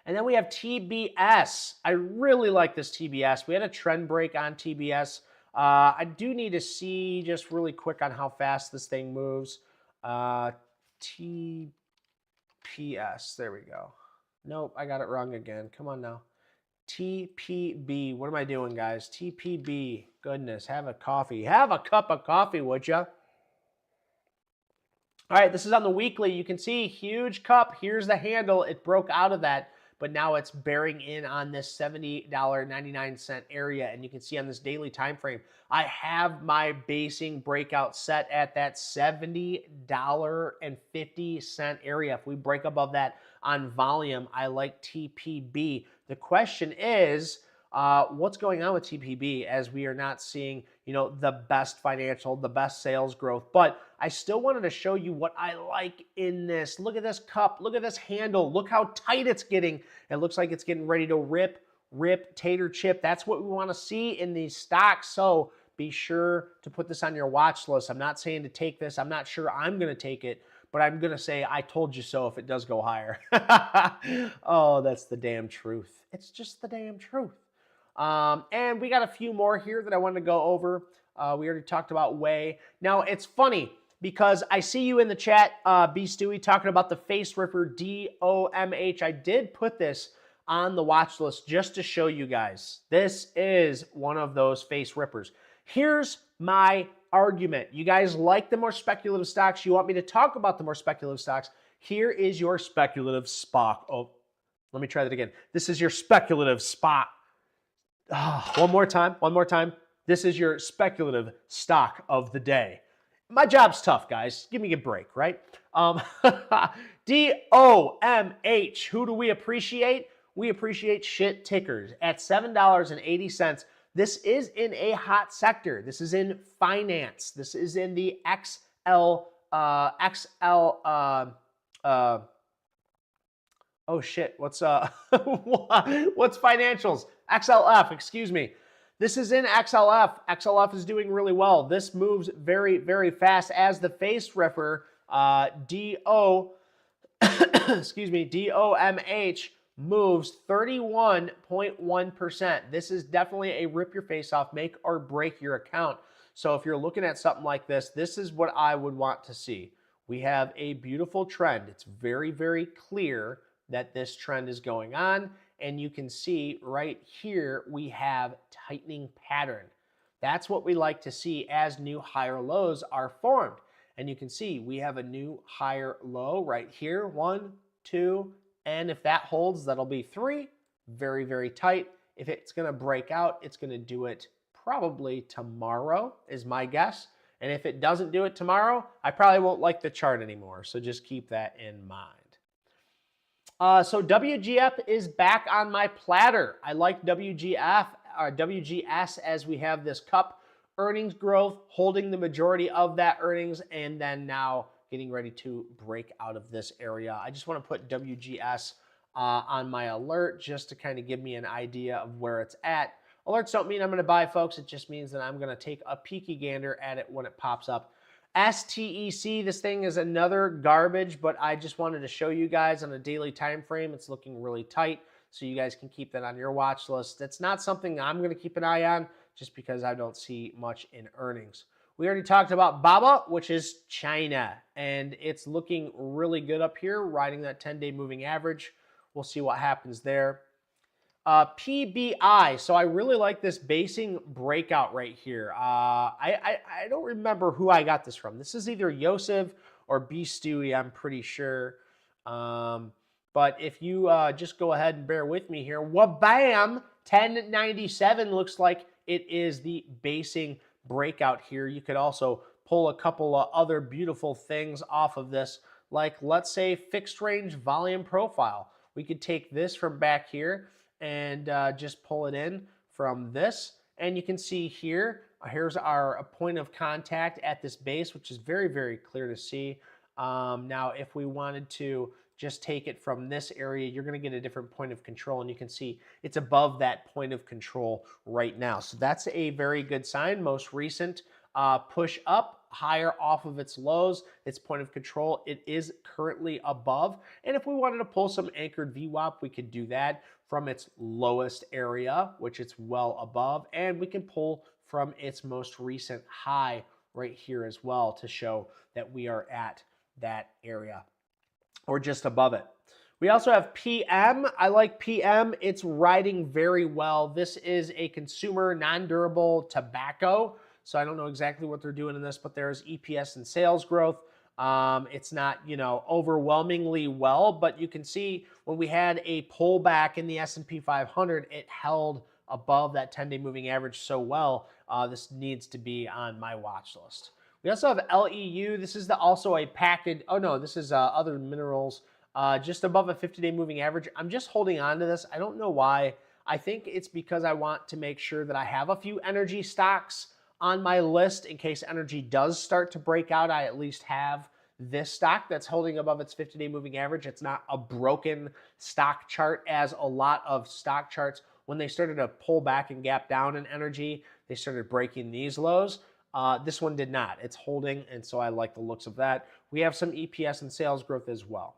And then we have TBS. I really like this TBS. We had a trend break on TBS. I do need to see just really quick on how fast this thing moves. TPS, there we go. Nope, I got it wrong again. Come on now. TPB, what am I doing, guys? TPB, goodness, have a coffee. Have a cup of coffee, would you? All right, this is on the weekly. You can see huge cup. Here's the handle. It broke out of that, but now it's bearing in on this $70.99 area. And you can see on this daily time frame, I have my basing breakout set at that $70.50 area. If we break above that on volume, I like TPB. The question is, what's going on with TPB as we are not seeing, the best financial, the best sales growth? But I still wanted to show you what I like in this. Look at this cup. Look at this handle. Look how tight it's getting. It looks like it's getting ready to rip, tater chip. That's what we want to see in these stocks. So be sure to put this on your watch list. I'm not saying to take this. I'm not sure I'm going to take it, but I'm going to say I told you so if it does go higher. Oh, that's the damn truth. It's just the damn truth. And we got a few more here that I wanted to go over. We already talked about Way. Now, it's funny because I see you in the chat, B. Stewie, talking about the face ripper DOMH. I did put this on the watch list just to show you guys. This is one of those face rippers. Here's my argument. You guys like the more speculative stocks. You want me to talk about the more speculative stocks. Here is your speculative spot. Oh, let me try that again. This is your speculative spot. One more time. This is your speculative stock of the day. My job's tough, guys. Give me a break, right? DOMH. Who do we appreciate? We appreciate shit tickers at $7.80. This is in a hot sector. This is in finance. This is in the oh shit, what's financials? XLF, excuse me. This is in XLF. XLF is doing really well. This moves very, very fast as the face ripper DOMH moves 31.1%. This is definitely a rip your face off, make or break your account. So if you're looking at something like this, this is what I would want to see. We have a beautiful trend. It's very, very clear that this trend is going on. And you can see right here, we have tightening pattern. That's what we like to see as new higher lows are formed. And you can see we have a new higher low right here. 1, 2, and if that holds, that'll be 3. Very, very tight. If it's going to break out, it's going to do it probably tomorrow is my guess. And if it doesn't do it tomorrow, I probably won't like the chart anymore. So just keep that in mind. So WGF is back on my platter. I like WGS as we have this cup earnings growth, holding the majority of that earnings, and then now getting ready to break out of this area. I just want to put WGS on my alert just to kind of give me an idea of where it's at. Alerts don't mean I'm going to buy, folks. It just means that I'm going to take a peeky gander at it when it pops up. STEC, this thing is another garbage, but I just wanted to show you guys on a daily time frame. It's looking really tight, so you guys can keep that on your watch list. That's not something I'm going to keep an eye on just because I don't see much in earnings. We already talked about BABA, which is China, and it's looking really good up here, riding that 10-day moving average. We'll see what happens there. PBI, so I really like this basing breakout right here. I don't remember who I got this from. This is either Yosef or B. Stewie, I'm pretty sure. But if you just go ahead and bear with me here, wabam, 1097 looks like it is the basing breakout here. You could also pull a couple of other beautiful things off of this, like let's say fixed range volume profile. We could take this from back here and just pull it in from this. And you can see here, here's our point of contact at this base, which is very, very clear to see. Now, if we wanted to just take it from this area, you're going to get a different point of control. And you can see it's above that point of control right now. So that's a very good sign. Most recent push up, higher off of its lows, its point of control, it is currently above. And if we wanted to pull some anchored VWAP, we could do that from its lowest area, which it's well above, and we can pull from its most recent high right here as well to show that we are at that area or just above it. We also have PM. I like PM. It's riding very well. This is a consumer non-durable tobacco. So I don't know exactly what they're doing in this, but there's EPS and sales growth. It's not, overwhelmingly well, but you can see when we had a pullback in the S&P 500, it held above that 10-day moving average so well. This needs to be on my watch list. We also have LEU. This is also a package. Oh no, this is other minerals, just above a 50-day moving average. I'm just holding on to this. I don't know why. I think it's because I want to make sure that I have a few energy stocks on my list in case energy does start to break out. I at least have this stock that's holding above its 50-day moving average. It's not a broken stock chart as a lot of stock charts. When they started to pull back and gap down in energy, they started breaking these lows. This one did not. It's holding, and so I like the looks of that. We have some EPS and sales growth as well.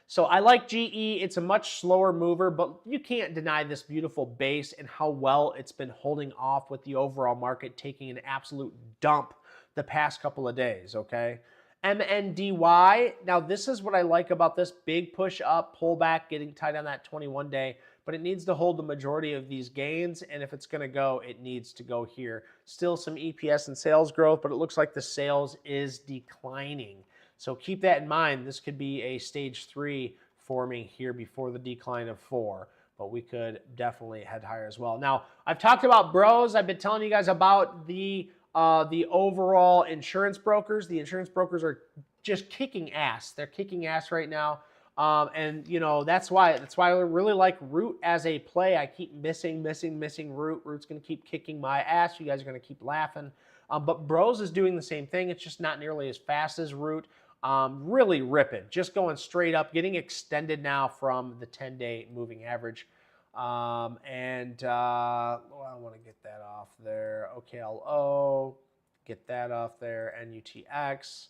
So I like GE. It's a much slower mover, but you can't deny this beautiful base and how well it's been holding off with the overall market taking an absolute dump the past couple of days, okay? MNDY. Now, this is what I like about this big push up, pullback, getting tight on that 21-day, but it needs to hold the majority of these gains, and if it's going to go, it needs to go here. Still some EPS and sales growth, but it looks like the sales is declining. So keep that in mind. This could be a stage 3 forming here before the decline of 4, but we could definitely head higher as well. Now, I've talked about bros. I've been telling you guys about the overall insurance brokers. The insurance brokers are just kicking ass. They're kicking ass right now. And that's why I really like Root as a play. I keep missing Root. Root's going to keep kicking my ass. You guys are going to keep laughing. But Bros is doing the same thing. It's just not nearly as fast as Root. Really ripping, just going straight up, getting extended now from the 10-day moving average. I want to get that off there. OKLO, get that off there. NUTX.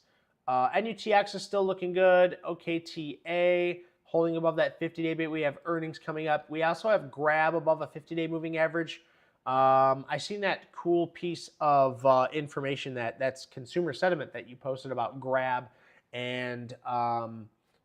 NUTX is still looking good. OKTA holding above that 50-day bit. We have earnings coming up. We also have Grab above a 50-day moving average. I seen that cool piece of information that's consumer sentiment that you posted about Grab and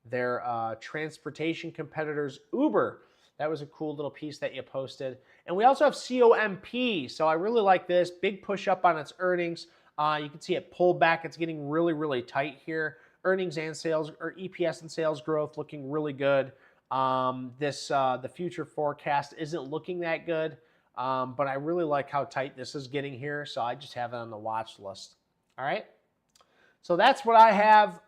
their transportation competitors, Uber. That was a cool little piece that you posted. And we also have COMP. So I really like this. Big push up on its earnings. You can see it pull back. It's getting really, really tight here. Earnings and sales, or EPS and sales growth looking really good. The future forecast isn't looking that good. But I really like how tight this is getting here, so I just have it on the watch list. All right? So that's what I have.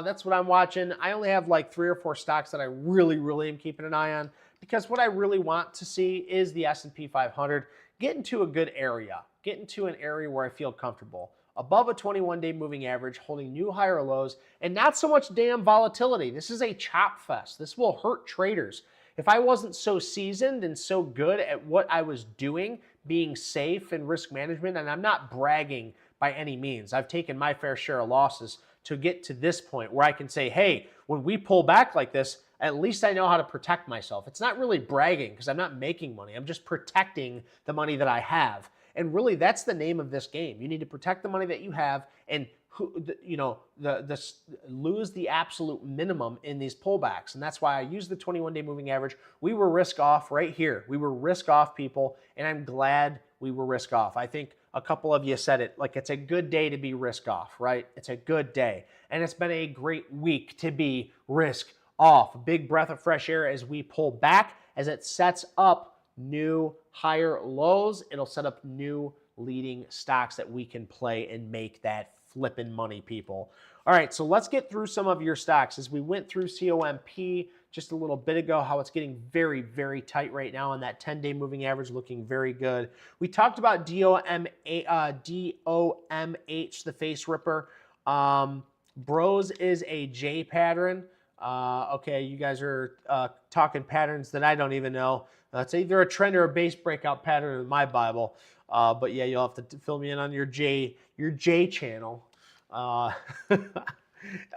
That's what I'm watching. I only have like 3 or 4 stocks that I really, really am keeping an eye on because what I really want to see is the S&P 500 get into a good area, get into an area where I feel comfortable. above a 21-day moving average, holding new higher lows, and not so much damn volatility. This is a chop fest. This will hurt traders. If I wasn't so seasoned and so good at what I was doing, being safe in risk management, and I'm not bragging by any means. I've taken my fair share of losses to get to this point where I can say, hey, when we pull back like this, at least I know how to protect myself. It's not really bragging because I'm not making money. I'm just protecting the money that I have. And really, that's the name of this game. You need to protect the money that you have and lose the absolute minimum in these pullbacks. And that's why I use the 21-day moving average. We were risk off right here. We were risk off, people, and I'm glad we were risk off. I think a couple of you said it, like it's a good day to be risk off, right? It's a good day. And it's been a great week to be risk off. A big breath of fresh air as we pull back, as it sets up new higher lows. It'll set up new leading stocks that we can play and make that flipping money, people. All right, so let's get through some of your stocks. As we went through COMP just a little bit ago, how it's getting very, very tight right now, and that 10-day moving average looking very good. We talked about DOMH, the face ripper. Bros is a J pattern. Okay, you guys are talking patterns that I don't even know. It's either a trend or a base breakout pattern in my Bible. But yeah, you'll have to fill me in on your J channel.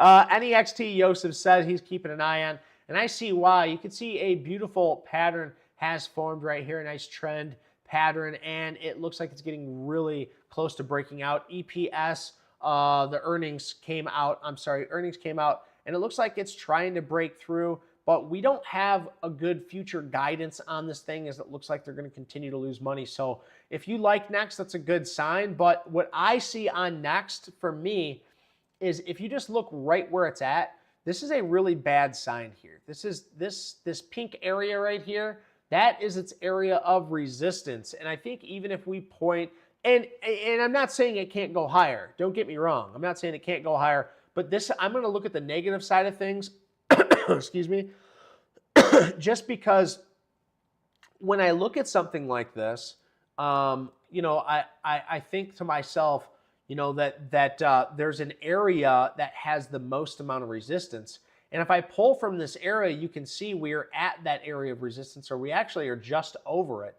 NEXT, Yosef said he's keeping an eye on, and I see why. You can see a beautiful pattern has formed right here, a nice trend pattern, and it looks like it's getting really close to breaking out. EPS, the earnings came out, and it looks like it's trying to break through, but we don't have a good future guidance on this thing, as it looks like they're going to continue to lose money. So if you like Next, that's a good sign. But what I see on Next for me is if you just look right where it's at, this is a really bad sign here. This is this pink area right here. That is its area of resistance. And I think even if we point, and I'm not saying it can't go higher. Don't get me wrong. I'm not saying it can't go higher. But this, I'm going to look at the negative side of things. Excuse me. Just because when I look at something like this, I think to myself, that there's an area that has the most amount of resistance. And if I pull from this area, you can see we're at that area of resistance, or we actually are just over it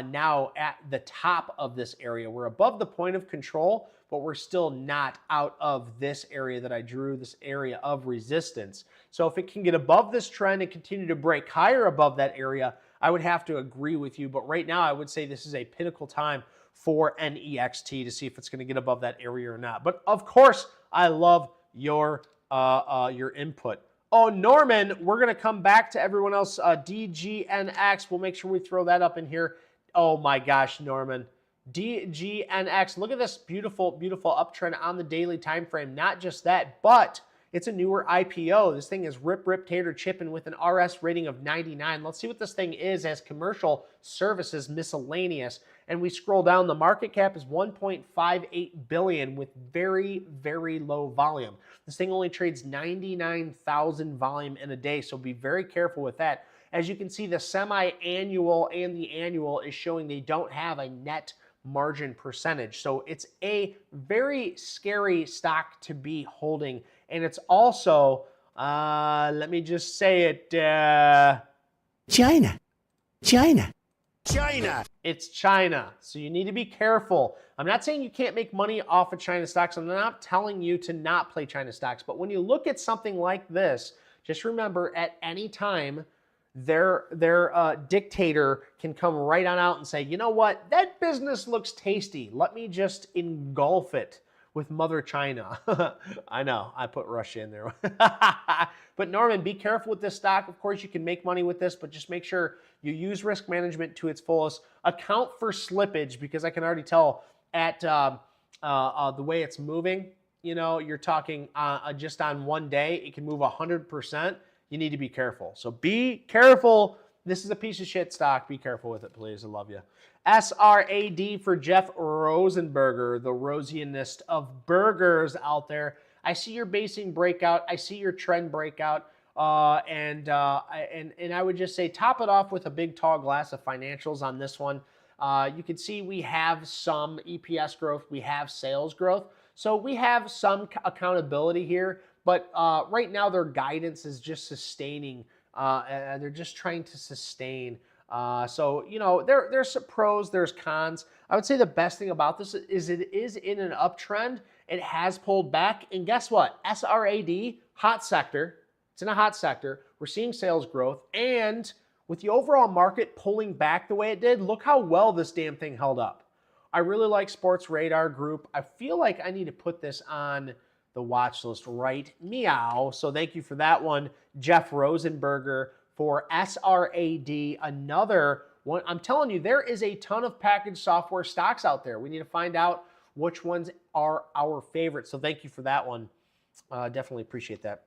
now at the top of this area. We're above the point of control, but we're still not out of this area that I drew, this area of resistance. So if it can get above this trend and continue to break higher above that area, I would have to agree with you. But right now, I would say this is a pinnacle time for NEXT to see if it's going to get above that area or not. But of course, I love your input. Oh, Norman, we're going to come back to everyone else. DGNX, we'll make sure we throw that up in here. Oh my gosh, Norman. DGNX, look at this beautiful, beautiful uptrend on the daily time frame. Not just that, but it's a newer IPO. This thing is rip tater chipping with an RS rating of 99. Let's see what this thing is as commercial services miscellaneous. And we scroll down, the market cap is 1.58 billion with very, very low volume. This thing only trades 99,000 volume in a day, so be very careful with that. As you can see, the semi-annual and the annual is showing they don't have a net margin percentage. So it's a very scary stock to be holding. And it's also, let me just say it, China. It's China. So you need to be careful. I'm not saying you can't make money off of China stocks. I'm not telling you to not play China stocks. But when you look at something like this, just remember at any time, their dictator can come right on out and say, you know what, that business looks tasty. Let me just engulf it with Mother China. I know, I put Russia in there. But Norman, be careful with this stock. Of course, you can make money with this, but just make sure you use risk management to its fullest. Account for slippage, because I can already tell at the way it's moving, you're talking just on one day, it can move 100%. You need to be careful. So be careful. This is a piece of shit stock. Be careful with it, please. I love you. SRAD for Jeff Rosenberger, the rosianist of burgers out there. I see your basing breakout. I see your trend breakout. And I would just say top it off with a big tall glass of financials on this one. You can see we have some EPS growth. We have sales growth. So we have some accountability here, but right now their guidance is just sustaining. And they're just trying to sustain. So, you know, there's some pros, there's cons. I would say the best thing about this is it is in an uptrend. It has pulled back. And guess what? SRAD, hot sector. It's in a hot sector. We're seeing sales growth. And with the overall market pulling back the way it did, look how well this damn thing held up. I really like Sports Radar Group. I feel like I need to put this on the watch list right meow. So thank you for that one, Jeff Rosenberger, for SRAD. Another one. I'm telling you, there is a ton of packaged software stocks out there. We need to find out which ones are our favorites. So thank you for that one. Definitely appreciate that.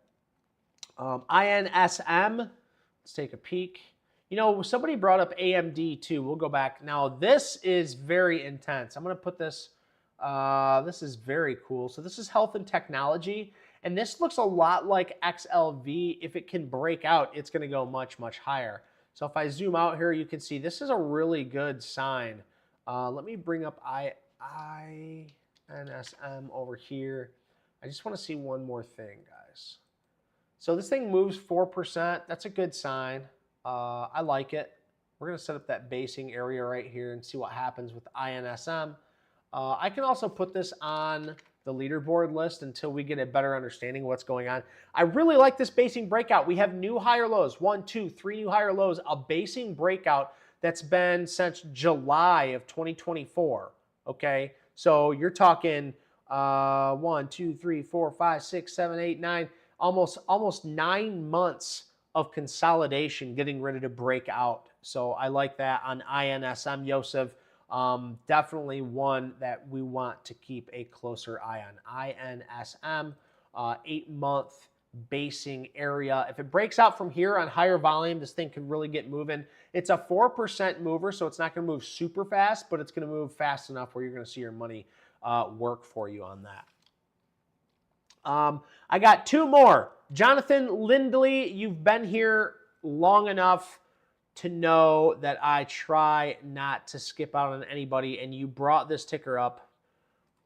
INSM, let's take a peek. You know, somebody brought up AMD too. We'll go back. Now, this is very intense. I'm going to put this, this is very cool. So this is health and technology. And this looks a lot like XLV. If it can break out, it's going to go much, much higher. So if I zoom out here, you can see this is a really good sign. Let me bring up INSM over here. I just want to see one more thing, guys. So this thing moves 4%. That's a good sign. I like it. We're going to set up that basing area right here and see what happens with INSM. I can also put this on the leaderboard list until we get a better understanding of what's going on. I really like this basing breakout. We have new higher lows, 1, 2, 3 new higher lows, a basing breakout that's been since July of 2024. Okay, so you're talking 1, 2, 3, 4, 5, 6, 7, 8, 9, almost 9 months of consolidation getting ready to break out. So I like that on INSM, Yosef. Definitely one that we want to keep a closer eye on. INSM, 8-month basing area. If it breaks out from here on higher volume, this thing could really get moving. It's a 4% mover, so it's not going to move super fast, but it's going to move fast enough where you're going to see your money work for you on that. I got 2 more. Jonathan Lindley, you've been here long enough to know that I try not to skip out on anybody, and you brought this ticker up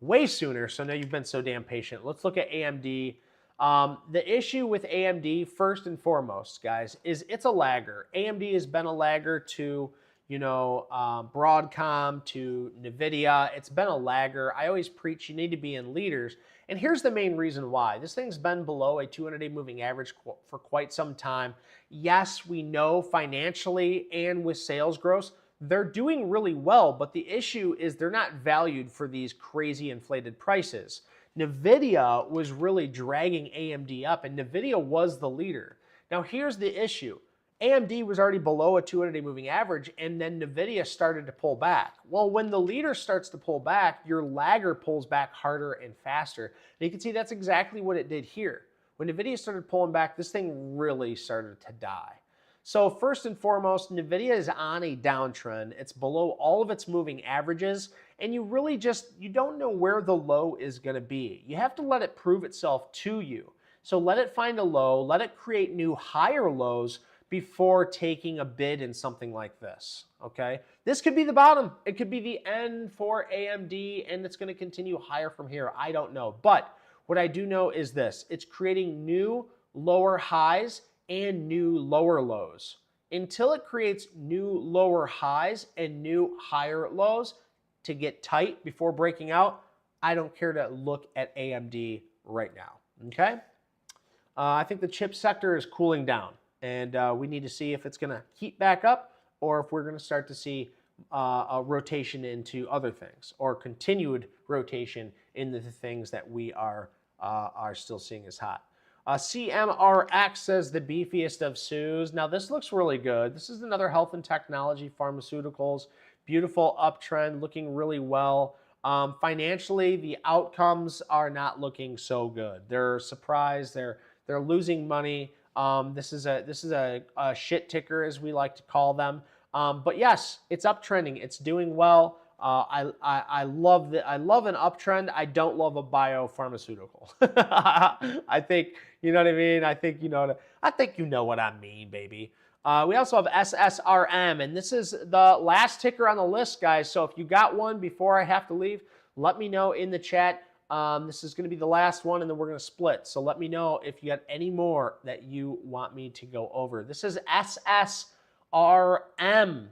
way sooner, so now you've been so damn patient. Let's look at AMD. The issue with AMD, first and foremost, guys, is it's a lagger. AMD has been a lagger to, you know, Broadcom, to NVIDIA. It's been a lagger. I always preach you need to be in leaders. And here's the main reason why. This thing's been below a 200-day moving average for quite some time. Yes, we know financially and with sales growth, they're doing really well, but the issue is they're not valued for these crazy inflated prices. NVIDIA was really dragging AMD up, and NVIDIA was the leader. Now, here's the issue. AMD was already below a 200-day moving average, and then NVIDIA started to pull back. Well, when the leader starts to pull back, your lagger pulls back harder and faster. And you can see that's exactly what it did here. When NVIDIA started pulling back, this thing really started to die. So first and foremost, NVIDIA is on a downtrend. It's below all of its moving averages, and you really you don't know where the low is going to be. You have to let it prove itself to you. So let it find a low, let it create new higher lows before taking a bid in something like this, okay? This could be the bottom. It could be the end for AMD, and it's going to continue higher from here. I don't know. But what I do know is this. It's creating new lower highs and new lower lows. Until it creates new lower highs and new higher lows to get tight before breaking out, I don't care to look at AMD right now, okay? I think the chip sector is cooling down. And we need to see if it's going to heat back up or if we're going to start to see a rotation into other things or continued rotation into the things that we are still seeing as hot. CMRX says the beefiest of Sues. Now, this looks really good. This is another health and technology, pharmaceuticals, beautiful uptrend, looking really well. Financially, the outcomes are not looking so good. They're surprised. They're losing money. This is a shit ticker, as we like to call them. But yes, it's uptrending. It's doing well. I love an uptrend. I don't love a biopharmaceutical. I think you know what I mean. I think you know what I mean, baby. We also have SSRM, and this is the last ticker on the list, guys. So if you got one before I have to leave, let me know in the chat. This is going to be the last one, and then we're going to split. So let me know if you got any more that you want me to go over. This is SSRM.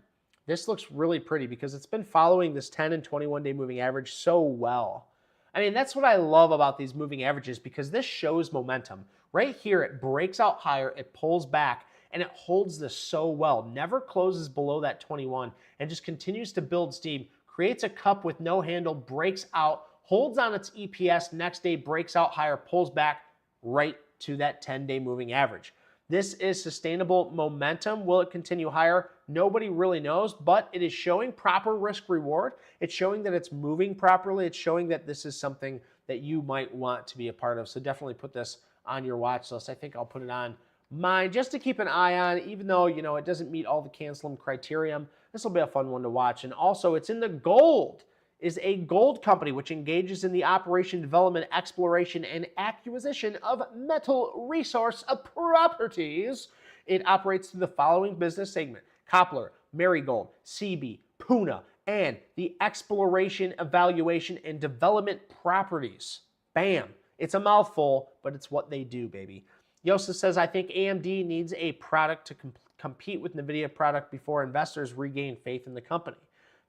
This looks really pretty because it's been following this 10 and 21-day moving average so well. I mean, that's what I love about these moving averages because this shows momentum. Right here, it breaks out higher, it pulls back, and it holds this so well. Never closes below that 21 and just continues to build steam, creates a cup with no handle, breaks out, holds on its EPS, next day breaks out higher, pulls back right to that 10-day moving average. This is sustainable momentum. Will it continue higher? Nobody really knows, but it is showing proper risk reward. It's showing that it's moving properly. It's showing that this is something that you might want to be a part of. So definitely put this on your watch list. I think I'll put it on mine just to keep an eye on, even though, you know, it doesn't meet all the Cancelim criterion. This will be a fun one to watch. And also, it's in the gold. Is a gold company which engages in the operation, development, exploration, and acquisition of metal resource properties. It operates through the following business segment: Copper, Marigold, CB, Puna, and the exploration, evaluation, and development properties. Bam. It's a mouthful, but it's what they do, baby. Yosa says, I think AMD needs a product to compete with NVIDIA product before investors regain faith in the company.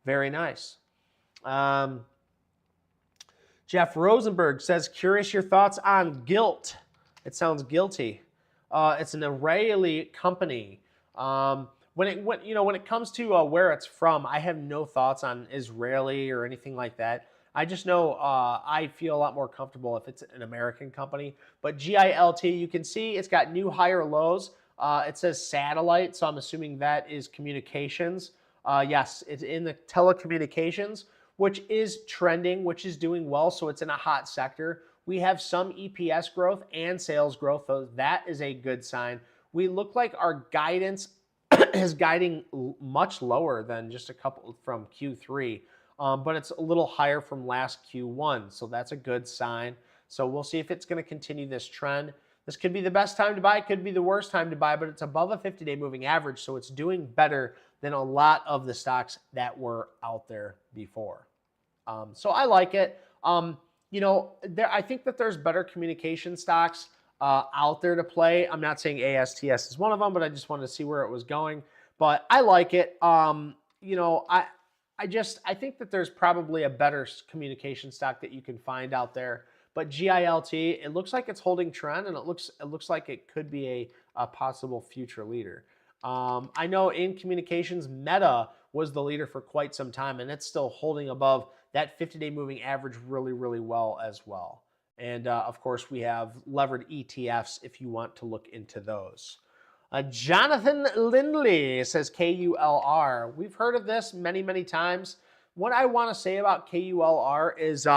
Very nice. Jeff Rosenberg says, curious your thoughts on Gilt. It sounds guilty. It's an Israeli company. When it comes to where it's from, I have no thoughts on Israeli or anything like that. I just know I feel a lot more comfortable if it's an American company. But GILT, you can see it's got new higher lows. It says satellite, so I'm assuming that is communications. Yes, it's in the telecommunications, which is trending, which is doing well, so it's in a hot sector. We have some EPS growth and sales growth, so that is a good sign. We look like our guidance is guiding much lower than just a couple from Q3, but it's a little higher from last Q1, so that's a good sign. So we'll see if it's going to continue this trend. This could be the best time to buy, it could be the worst time to buy, but it's above a 50-day moving average, so it's doing better than a lot of the stocks that were out there before. So I like it. I think that there's better communication stocks out there to play. I'm not saying ASTS is one of them, but I just wanted to see where it was going. But I like it. I think that there's probably a better communication stock that you can find out there. But GILT, it looks like it's holding trend, and it looks like it could be a possible future leader. I know in communications, Meta was the leader for quite some time, and it's still holding above that 50-day moving average really, really well as well. And of course, we have levered ETFs if you want to look into those. Jonathan Lindley says KULR. We've heard of this many, many times. What I want to say about KULR is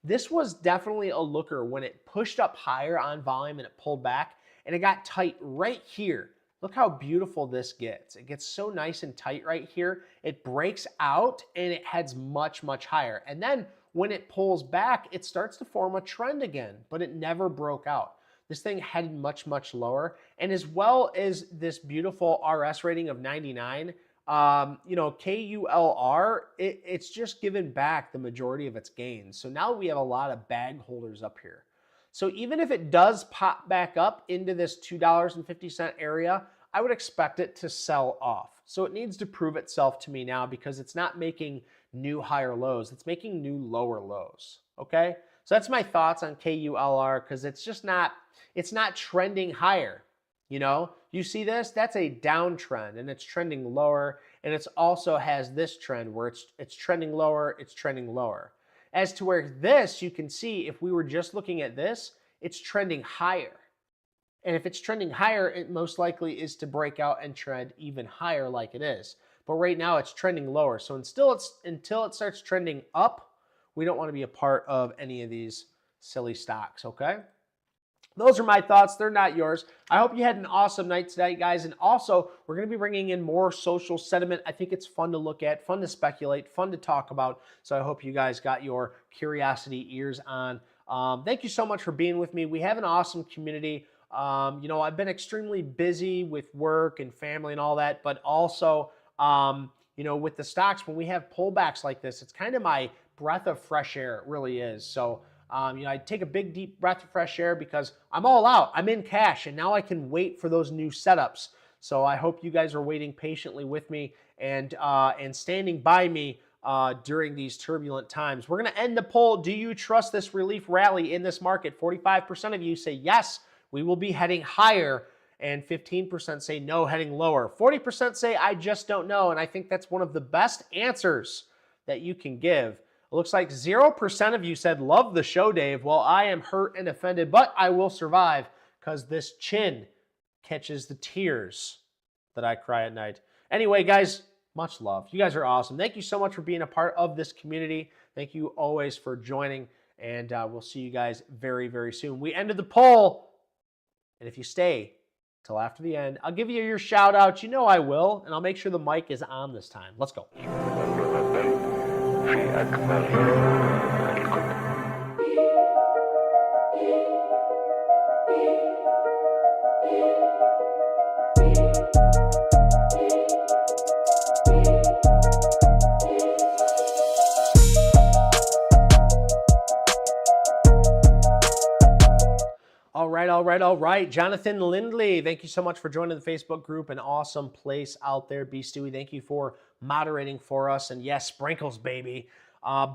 this was definitely a looker when it pushed up higher on volume and it pulled back, and it got tight right here. Look how beautiful this gets. It gets so nice and tight right here. It breaks out and it heads much, much higher. And then when it pulls back, it starts to form a trend again, but it never broke out. This thing headed much, much lower. And as well as this beautiful RS rating of 99, KULR, it's just given back the majority of its gains. So now we have a lot of bag holders up here. So even if it does pop back up into this $2.50 area, I would expect it to sell off. So it needs to prove itself to me now because it's not making new higher lows. It's making new lower lows, okay? So that's my thoughts on KULR because it's not trending higher, You see this? That's a downtrend and it's trending lower, and it's also has this trend where it's trending lower, it's trending lower. As to where this, you can see if we were just looking at this, it's trending higher. And if it's trending higher, it most likely is to break out and trend even higher like it is. But right now it's trending lower. So until it starts trending up, we don't want to be a part of any of these silly stocks, okay? Those are my thoughts. They're not yours. I hope you had an awesome night today, guys. And also, we're going to be bringing in more social sentiment. I think it's fun to look at, fun to speculate, fun to talk about. So I hope you guys got your curiosity ears on. Thank you so much for being with me. We have an awesome community. I've been extremely busy with work and family and all that, but also, with the stocks, when we have pullbacks like this, it's kind of my breath of fresh air. It really is. So I take a big, deep breath of fresh air because I'm all out. I'm in cash, and now I can wait for those new setups. So I hope you guys are waiting patiently with me and standing by me during these turbulent times. We're going to end the poll. Do you trust this relief rally in this market? 45% of you say yes, we will be heading higher, and 15% say no, heading lower. 40% say I just don't know, and I think that's one of the best answers that you can give. It looks like 0% of you said love the show, Dave. Well, I am hurt and offended, but I will survive because this chin catches the tears that I cry at night. Anyway, guys, much love. You guys are awesome. Thank you so much for being a part of this community. Thank you always for joining, and we'll see you guys very, very soon. We ended the poll, and if you stay till after the end, I'll give you your shout out. You know I will, and I'll make sure the mic is on this time. Let's go. All right. Jonathan Lindley, thank you so much for joining the Facebook group. An awesome place out there. B. Stewie, thank you for moderating for us. And yes, sprinkles, baby.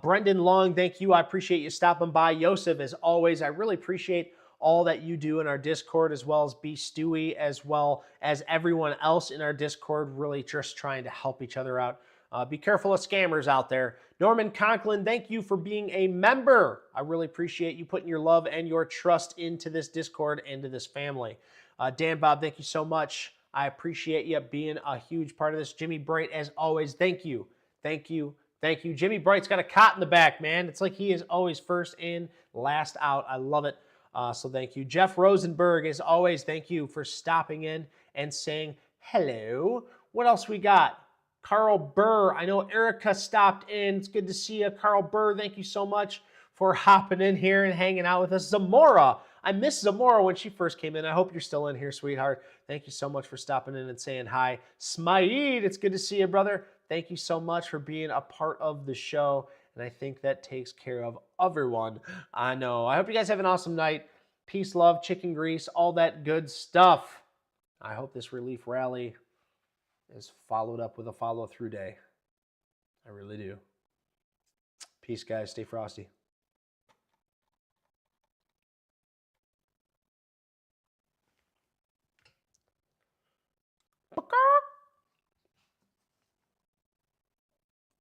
Brendan Long, thank you. I appreciate you stopping by. Yosef, as always, I really appreciate all that you do in our Discord, as well as B. Stewie, as well as everyone else in our Discord, really just trying to help each other out. Be careful of scammers out there. Norman Conklin, thank you for being a member. I really appreciate you putting your love and your trust into this Discord and to this family. Dan Bob, thank you so much. I appreciate you being a huge part of this. Jimmy Bright, as always, thank you. Thank you. Thank you. Jimmy Bright's got a cot in the back, man. It's like he is always first in, last out. I love it. So thank you. Jeff Rosenberg, as always, thank you for stopping in and saying hello. What else we got? Carl Burr, I know Erica stopped in. It's good to see you. Carl Burr, thank you so much for hopping in here and hanging out with us. Zamora, I missed Zamora when she first came in. I hope you're still in here, sweetheart. Thank you so much for stopping in and saying hi. Smaid, it's good to see you, brother. Thank you so much for being a part of the show, and I think that takes care of everyone. I know. I hope you guys have an awesome night. Peace, love, chicken grease, all that good stuff. I hope this relief rally is followed up with a follow-through day. I really do. Peace, guys. Stay frosty. Baka!